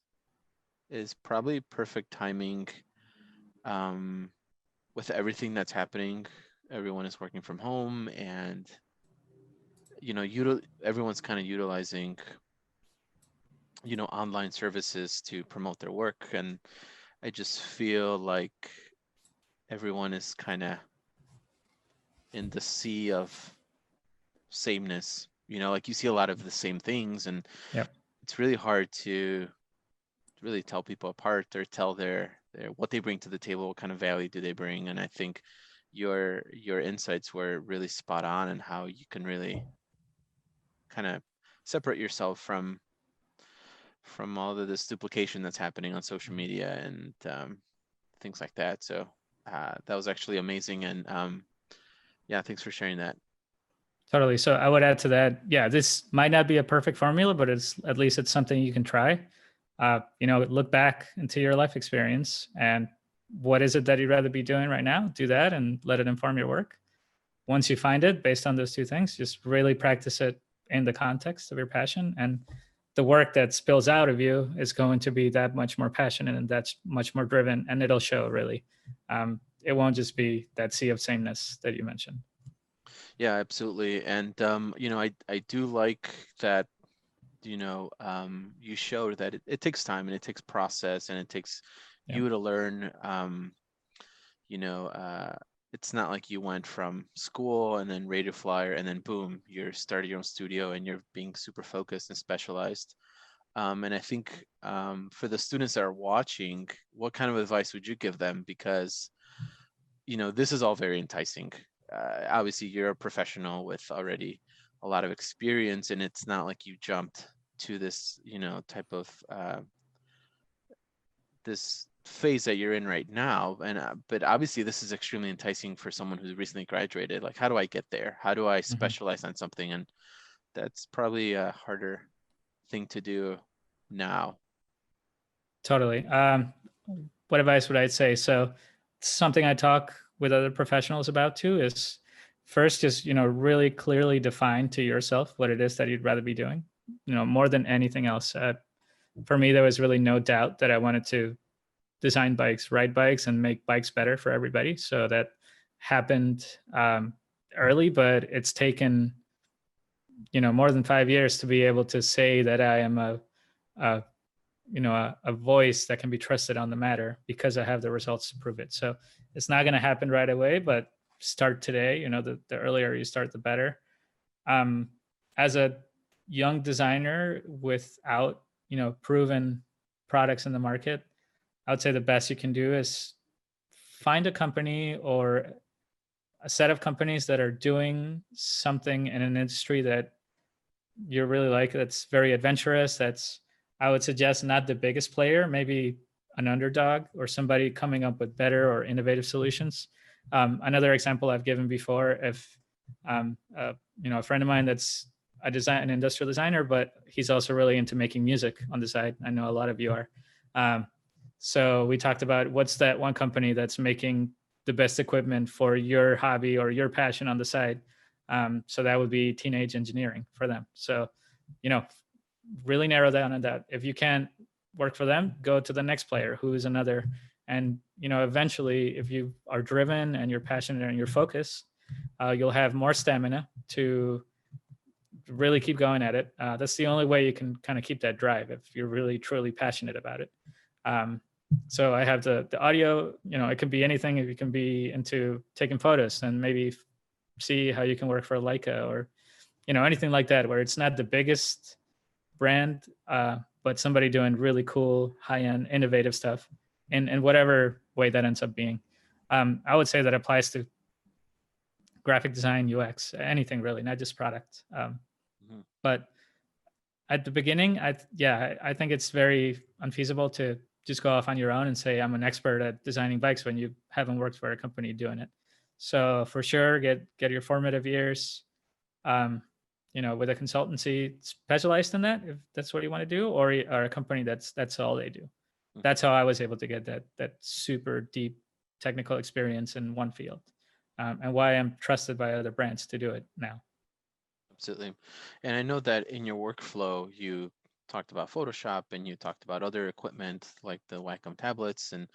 [SPEAKER 1] is probably perfect timing with everything that's happening. Everyone is working from home and, everyone's kind of utilizing, online services to promote their work. And I just feel like everyone is kind of in the sea of sameness, like you see a lot of the same things, and
[SPEAKER 2] Yep.
[SPEAKER 1] it's really hard to really tell people apart or tell their what they bring to the table, what kind of value do they bring. And I think your insights were really spot on, and how you can really kind of separate yourself from all of this duplication that's happening on social media and things like that. So that was actually amazing, and yeah, thanks for sharing that.
[SPEAKER 2] Totally. So I would add to that. Yeah, this might not be a perfect formula, but at least it's something you can try. Look back into your life experience and what is it that you'd rather be doing right now? Do that and let it inform your work. once you find it based on those two things, just really practice it in the context of your passion, and the work that spills out of you is going to be that much more passionate and that's much more driven, and it'll show really. It won't just be that sea of sameness that you mentioned.
[SPEAKER 1] Yeah, absolutely. And I do like that, you showed that it takes time and it takes process and it takes
[SPEAKER 2] Yeah.
[SPEAKER 1] you to learn. You know, it's not like you went from school and then radio flyer and then boom, you're starting your own studio and you're being super focused and specialized. And I think for the students that are watching, what kind of advice would you give them? Because this is all very enticing. Obviously, you're a professional with already a lot of experience, and it's not like you jumped to this, type of this phase that you're in right now. And but obviously, this is extremely enticing for someone who's recently graduated. Like, how do I get there? How do I
[SPEAKER 2] Mm-hmm.
[SPEAKER 1] specialize on something? And that's probably a harder thing to do now.
[SPEAKER 2] Totally. What advice would I say? So, something I talk with other professionals about too is first, just really clearly define to yourself what it is that you'd rather be doing. More than anything else. For me, there was really no doubt that I wanted to design bikes, ride bikes, and make bikes better for everybody. So that happened early, but it's taken more than 5 years to be able to say that I am a a voice that can be trusted on the matter because I have the results to prove it. So it's not going to happen right away, but start today. The earlier you start, the better. As a young designer without proven products in the market, I would say the best you can do is find a company or a set of companies that are doing something in an industry that you really like, that's very adventurous, that's, I would suggest, not the biggest player, maybe an underdog or somebody coming up with better or innovative solutions. Another example I've given before, if a friend of mine that's an industrial designer, but he's also really into making music on the side. I know a lot of you are. So we talked about what's that one company that's making the best equipment for your hobby or your passion on the side. So that would be teenage engineering for them. So, really narrow down on that. If you can't work for them, go to the next player who is another. And, eventually, if you are driven and you're passionate and you're focused, you'll have more stamina to really keep going at it. That's the only way you can kind of keep that drive if you're really, truly passionate about it. So I have the audio, it can be anything. If you can be into taking photos, and maybe see how you can work for Leica or, anything like that, where it's not the biggest brand, but somebody doing really cool, high-end, innovative stuff in whatever way that ends up being. I would say that applies to graphic design, UX, anything really, not just product.
[SPEAKER 1] Mhm.
[SPEAKER 2] But at the beginning, I think it's very unfeasible to just go off on your own and say I'm an expert at designing bikes when you haven't worked for a company doing it. So for sure, get your formative years, um, with a consultancy specialized in that, if that's what you want to do, or a company that's all they do.
[SPEAKER 1] Mhm.
[SPEAKER 2] That's how I was able to get that super deep technical experience in one field, and why I'm trusted by other brands to do it now.
[SPEAKER 1] Absolutely. And I know that in your workflow, you talked about Photoshop and you talked about other equipment like the Wacom tablets. And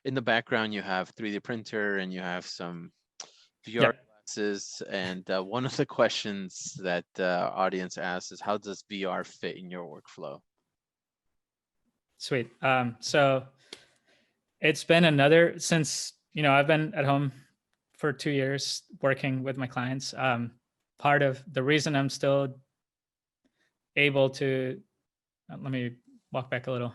[SPEAKER 1] in the background, you have 3D printer and you have some VR
[SPEAKER 2] Yeah,
[SPEAKER 1] glasses. And one of the questions that the audience asks is, how does VR fit in your workflow?
[SPEAKER 2] sweet. So it's been another, since I've been at home for 2 years working with my clients. Part of the reason I'm still able to, let me walk back a little,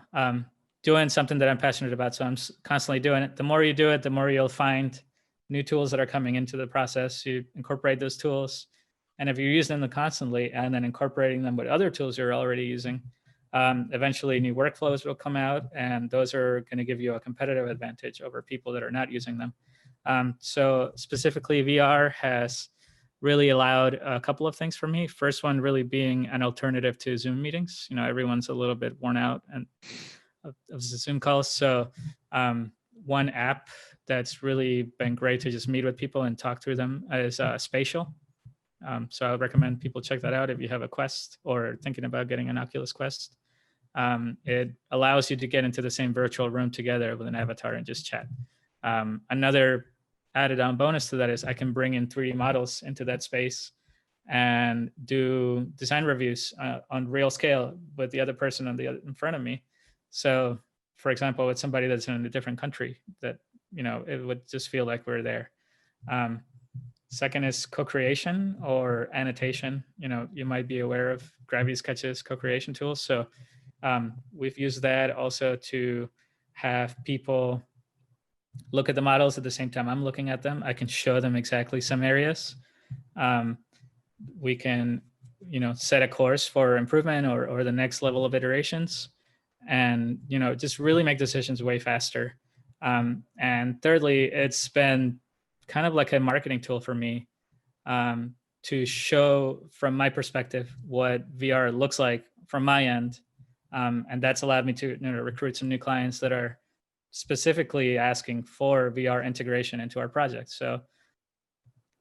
[SPEAKER 2] doing something that I'm passionate about. So I'm constantly doing it. The more you do it, the more you'll find new tools that are coming into the process. You incorporate those tools, and if you're using them constantly and then incorporating them with other tools you're already using, eventually new workflows will come out, and those are going to give you a competitive advantage over people that are not using them. So specifically, VR has really allowed a couple of things for me. First one really being an alternative to Zoom meetings. Everyone's a little bit worn out and of the Zoom calls. So one app that's really been great to just meet with people and talk through them is Spatial. So I would recommend people check that out if you have a Quest or thinking about getting an Oculus Quest. It allows you to get into the same virtual room together with an avatar and just chat. Another added on bonus to that is I can bring in 3D models into that space and do design reviews on real scale with the other person in front of me. So, for example, with somebody that's in a different country, that it would just feel like we're there. Second is co-creation or annotation. You might be aware of Gravity Sketch's co-creation tools. So we've used that also to have people look at the models at the same time I'm looking at them. I can show them exactly some areas. We can, set a course for improvement or the next level of iterations, and just really make decisions way faster. And thirdly, it's been kind of like a marketing tool for me, to show from my perspective what VR looks like from my end. And that's allowed me to recruit some new clients that are specifically asking for VR integration into our project. So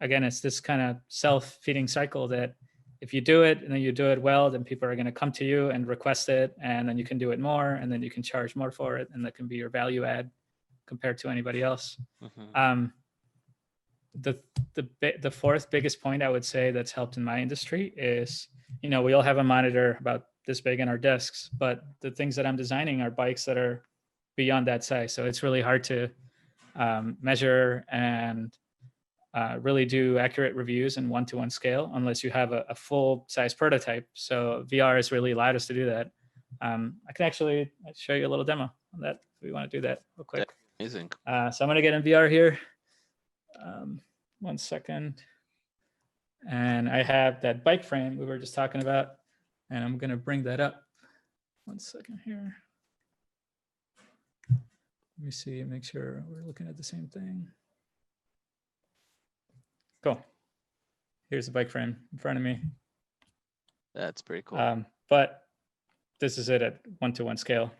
[SPEAKER 2] again, it's this kind of self-feeding cycle that if you do it and then you do it well, then people are going to come to you and request it, and then you can do it more, and then you can charge more for it, and that can be your value add compared to anybody else. Mm-hmm. The fourth biggest point I would say that's helped in my industry is, we all have a monitor about this big in our desks, but the things that I'm designing are bikes that are beyond that size. So it's really hard to measure and really do accurate reviews in one-to-one scale unless you have a full-size prototype. So VR has really allowed us to do that. I can actually show you a little demo on that if we want to do that real quick.
[SPEAKER 1] That's amazing.
[SPEAKER 2] So I'm going to get in VR here. 1 second. And I have that bike frame we were just talking about, and I'm going to bring that up. 1 second here. Let me see, make sure we're looking at the same thing. Cool. Here's the bike frame in front of me.
[SPEAKER 1] That's pretty cool.
[SPEAKER 2] But this is it at one-to-one scale.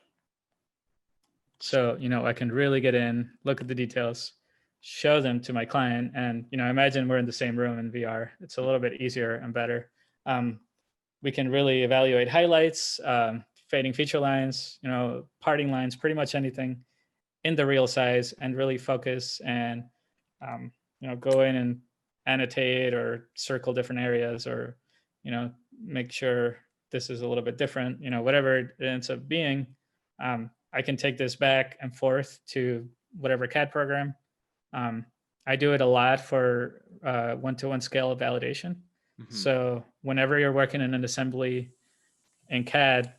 [SPEAKER 2] So, I can really get in, look at the details, show them to my client, and, imagine we're in the same room in VR. It's a little bit easier and better. We can really evaluate highlights, fading feature lines, parting lines, pretty much anything in the real size, and really focus and, go in and annotate or circle different areas, or make sure this is a little bit different, whatever it ends up being. I can take this back and forth to whatever CAD program. I do it a lot for one-to-one scale validation. Mm-hmm. So whenever you're working in an assembly in CAD,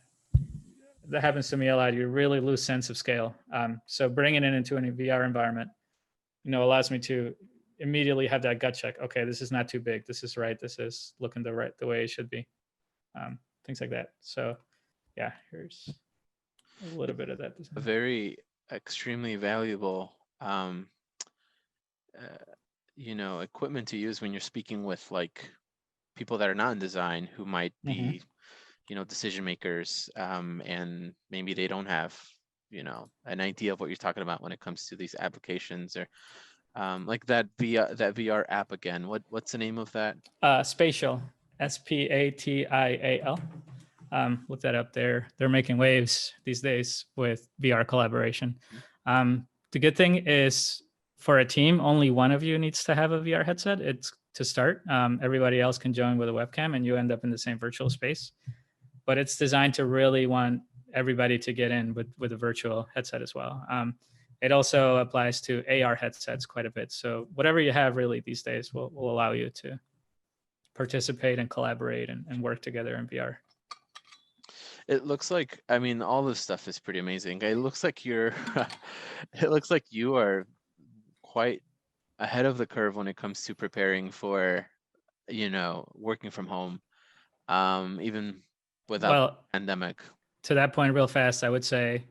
[SPEAKER 2] that happens to me a lot, you really lose sense of scale. So bringing it into a VR environment, allows me to immediately have that gut check. Okay, this is not too big. This is right. This is looking the way it should be. Things like that. So, yeah, here's a little bit of that design.
[SPEAKER 1] A very extremely valuable, equipment to use when you're speaking with like people that are not in design, who might be, decision makers, and maybe they don't have, an idea of what you're talking about when it comes to these applications, or like that VR app again. What's the name of that?
[SPEAKER 2] Spatial, SPATIAL. Look that up there. They're making waves these days with VR collaboration. The good thing is, for a team, only one of you needs to have a VR headset. It's to start. Everybody else can join with a webcam, and you end up in the same virtual space. But it's designed to really want everybody to get in with a virtual headset as well. It also applies to AR headsets quite a bit. So whatever you have really these days will allow you to participate and collaborate and work together in VR.
[SPEAKER 1] It looks like, all this stuff is pretty amazing. It looks like it looks like you are quite ahead of the curve when it comes to preparing for, working from home, even without the pandemic.
[SPEAKER 2] To that point, real fast, I would say,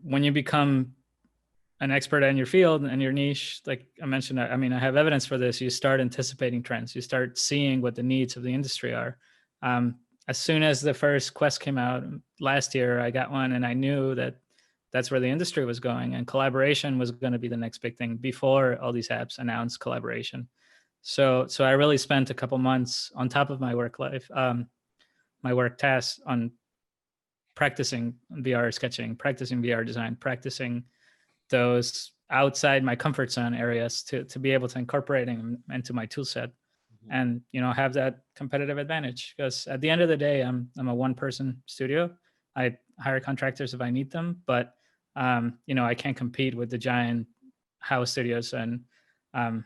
[SPEAKER 2] when you become an expert in your field and your niche, like I mentioned, I have evidence for this. You start anticipating trends. You start seeing what the needs of the industry are. As soon as the first Quest came out last year, I got one, and I knew that that's where the industry was going, and collaboration was going to be the next big thing before all these apps announced collaboration. So I really spent a couple months on top of my work life, my work tasks, on practicing VR sketching, practicing VR design, practicing those outside my comfort zone areas to be able to incorporate them into my tool set,
[SPEAKER 1] Mhm.
[SPEAKER 2] and have that competitive advantage. Because at the end of the day, I'm a one person studio. I hire contractors if I need them, but I can't compete with the giant house studios. And um,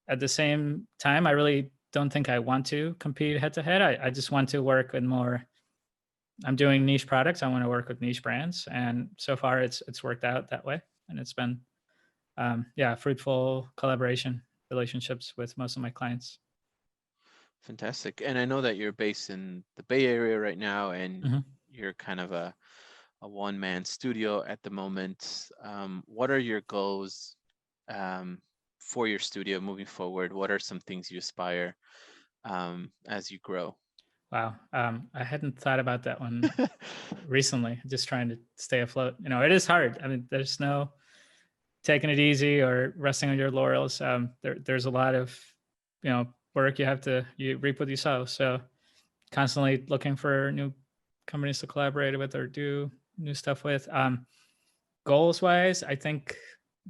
[SPEAKER 2] at the same time, I really don't think I want to compete head to head. I just want to work with more. I'm doing niche products. I want to work with niche brands, and so far it's worked out that way, and it's been fruitful collaboration relationships with most of my clients.
[SPEAKER 1] Fantastic. And I know that you're based in the Bay Area right now, and
[SPEAKER 2] Mm-hmm.
[SPEAKER 1] you're kind of a one-man studio at the moment. What are your goals um, for your studio moving forward? What are some things you aspire as you grow?
[SPEAKER 2] Wow. I hadn't thought about that one recently. Just trying to stay afloat. It is hard. I mean, there's no taking it easy or resting on your laurels. There's a lot of, work you reap what you sow. So constantly looking for new companies to collaborate with or do new stuff with. Goals wise, I think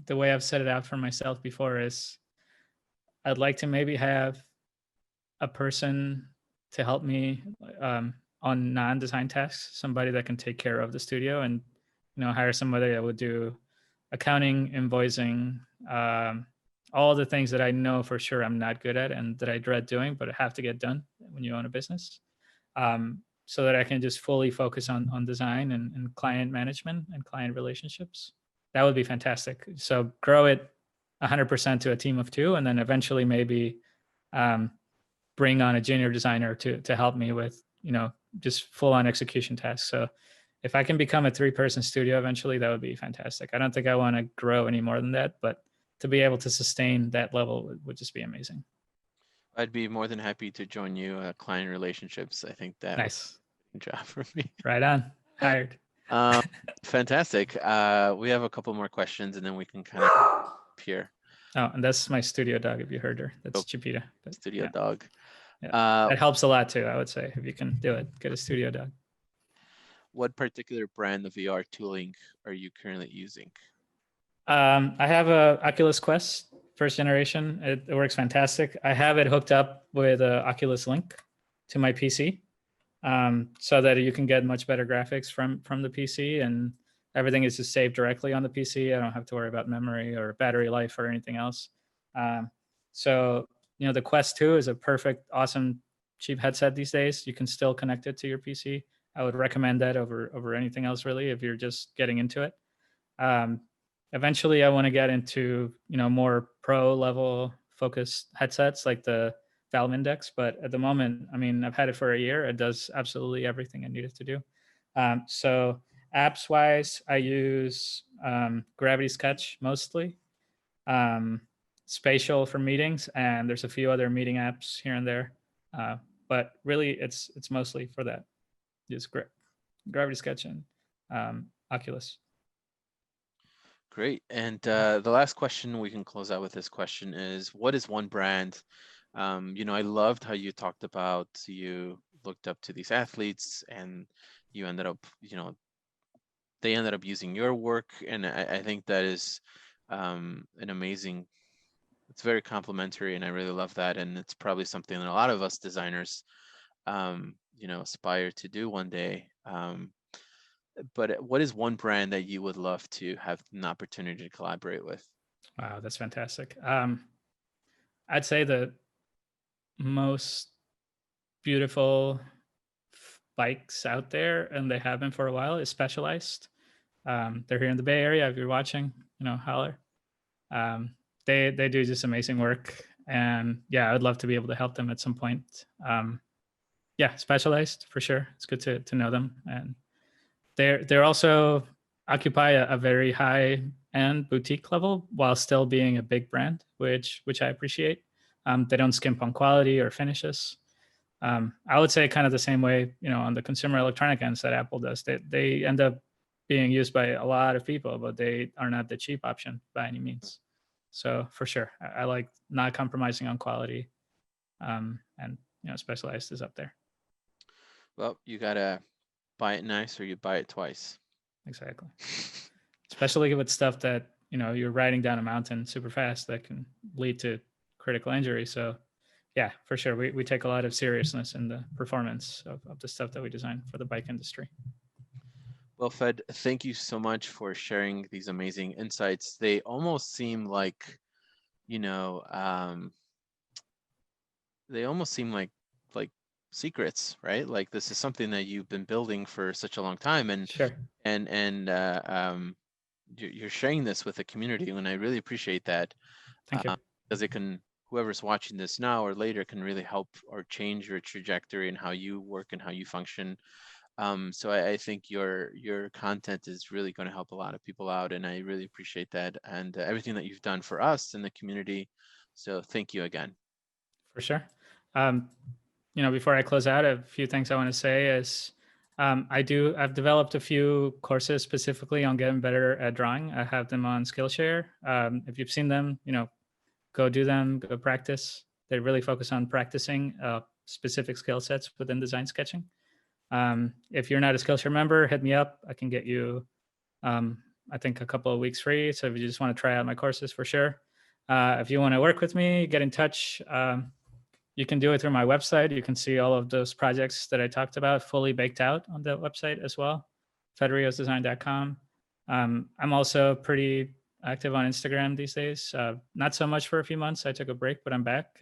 [SPEAKER 2] the way I've set it out for myself before is I'd like to maybe have a person to help me on non-design tasks, somebody that can take care of the studio, and hire somebody that would do accounting, invoicing, all the things that I know for sure I'm not good at and that I dread doing, but have to get done when you own a business. So that I can just fully focus on design and client management and client relationships. That would be fantastic. So grow it 100% to a team of two, and then eventually maybe um, bring on a junior designer to help me with just full on execution tasks. So if I can become a 3-person studio eventually, that would be fantastic. I don't think I want to grow any more than that, but to be able to sustain that level would just be amazing.
[SPEAKER 1] I'd be more than happy to join you, client relationships. I think that would
[SPEAKER 2] Nice.
[SPEAKER 1] be a job for me.
[SPEAKER 2] Right on. Hired.
[SPEAKER 1] Um, Fantastic. We have a couple more questions and then we can kind of here.
[SPEAKER 2] Oh, and that's my studio dog. If you heard her,
[SPEAKER 1] Oh,
[SPEAKER 2] that's Chipita. But
[SPEAKER 1] studio
[SPEAKER 2] yeah,
[SPEAKER 1] dog.
[SPEAKER 2] yeah,
[SPEAKER 1] Uh,
[SPEAKER 2] that helps a lot too. I would say if you can do it, get a studio dog.
[SPEAKER 1] what particular brand of VR tooling are you currently using?
[SPEAKER 2] I have a Oculus Quest first generation. It works fantastic. I have it hooked up with a Oculus Link to my PC, so that you can get much better graphics from the PC, and everything is just saved directly on the PC. I don't have to worry about memory or battery life or anything else. Um, so the Quest 2 is a perfect, awesome, cheap headset these days. You can still connect it to your PC. I would recommend that over anything else really if you're just getting into it. Um, Eventually, I want to get into more pro level focused headsets like the Valve Index, but at the moment, I mean, I've had it for a year. It does absolutely everything I need it to do. So apps wise, I use Gravity Sketch mostly, um, Spatial for meetings, and there's a few other meeting apps here and there. But really, it's mostly for that. Just Gravity Sketch and Oculus.
[SPEAKER 1] Great. And the last question, we can close out with this question is, what is one brand? I loved how you talked about you looked up to these athletes and you ended up, they ended up using your work. And I think that is an amazing, it's very complimentary and I really love that. And it's probably something that a lot of us designers, aspire to do one day. But what is one brand that you would love to have an opportunity to collaborate with?
[SPEAKER 2] Wow, that's fantastic. I'd say the most beautiful bikes out there, and they have been for a while, is Specialized. They're here in the Bay Area. If you're watching, holler. Um, they do just amazing work, and yeah, I would love to be able to help them at some point. Yeah, Specialized for sure. It's good to know them, and they're also occupy a very high end boutique level while still being a big brand, which I appreciate. They don't skimp on quality or finishes. I would say kind of the same way, on the consumer electronic ends that Apple does. They end up being used by a lot of people, but they are not the cheap option by any means. So for sure, I like not compromising on quality, and specialized is up there.
[SPEAKER 1] Well, you gotta buy it nice or you buy it twice.
[SPEAKER 2] Exactly. Especially with stuff that you're riding down a mountain super fast that can lead to critical injury. So yeah, for sure, we take a lot of seriousness in the performance of the stuff that we design for the bike industry.
[SPEAKER 1] Well, Fed, thank you so much for sharing these amazing insights. They almost seem like, you know, they almost seem like secrets, right? Like this is something that you've been building for such a long time, and
[SPEAKER 2] Sure.
[SPEAKER 1] and and uh, um, you're sharing this with the community, and I really appreciate that,
[SPEAKER 2] Thank you.
[SPEAKER 1] because it can, whoever's watching this now or later can really help or change your trajectory and how you work and how you function. So I think your content is really going to help a lot of people out, and I really appreciate that and everything that you've done for us in the community. So thank you again.
[SPEAKER 2] For sure. Um, Before I close out, a few things I want to say is I've developed a few courses specifically on getting better at drawing. I have them on Skillshare. If you've seen them, go do them, go practice. They really focus on practicing specific skill sets within design sketching. If you're not a Skillshare member, hit me up. I can get you, I think, a couple of weeks free. So if you just want to try out my courses, for sure. If you want to work with me, get in touch. You can do it through my website. You can see all of those projects that I talked about fully baked out on the website as well, fedriosdesign.com. I'm also pretty active on Instagram these days. Not so much for a few months. I took a break, but I'm back.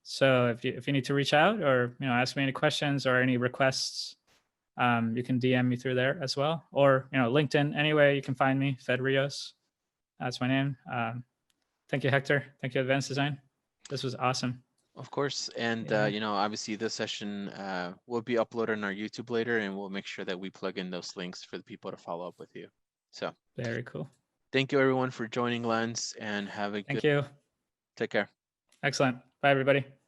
[SPEAKER 2] So if you need to reach out or ask me any questions or any requests, you can DM me through there as well, or LinkedIn. Anyway, you can find me, Fed Rios. That's my name. Thank you, Hector. Thank you, Advanced Design. This was awesome.
[SPEAKER 1] Of course, and
[SPEAKER 2] Yeah,
[SPEAKER 1] obviously this session will be uploaded on our YouTube later, and we'll make sure that we plug in those links for the people to follow up with you. So
[SPEAKER 2] very cool.
[SPEAKER 1] thank you everyone for joining Lens, and have a good.
[SPEAKER 2] Thank you.
[SPEAKER 1] Take care.
[SPEAKER 2] Excellent. Bye, everybody.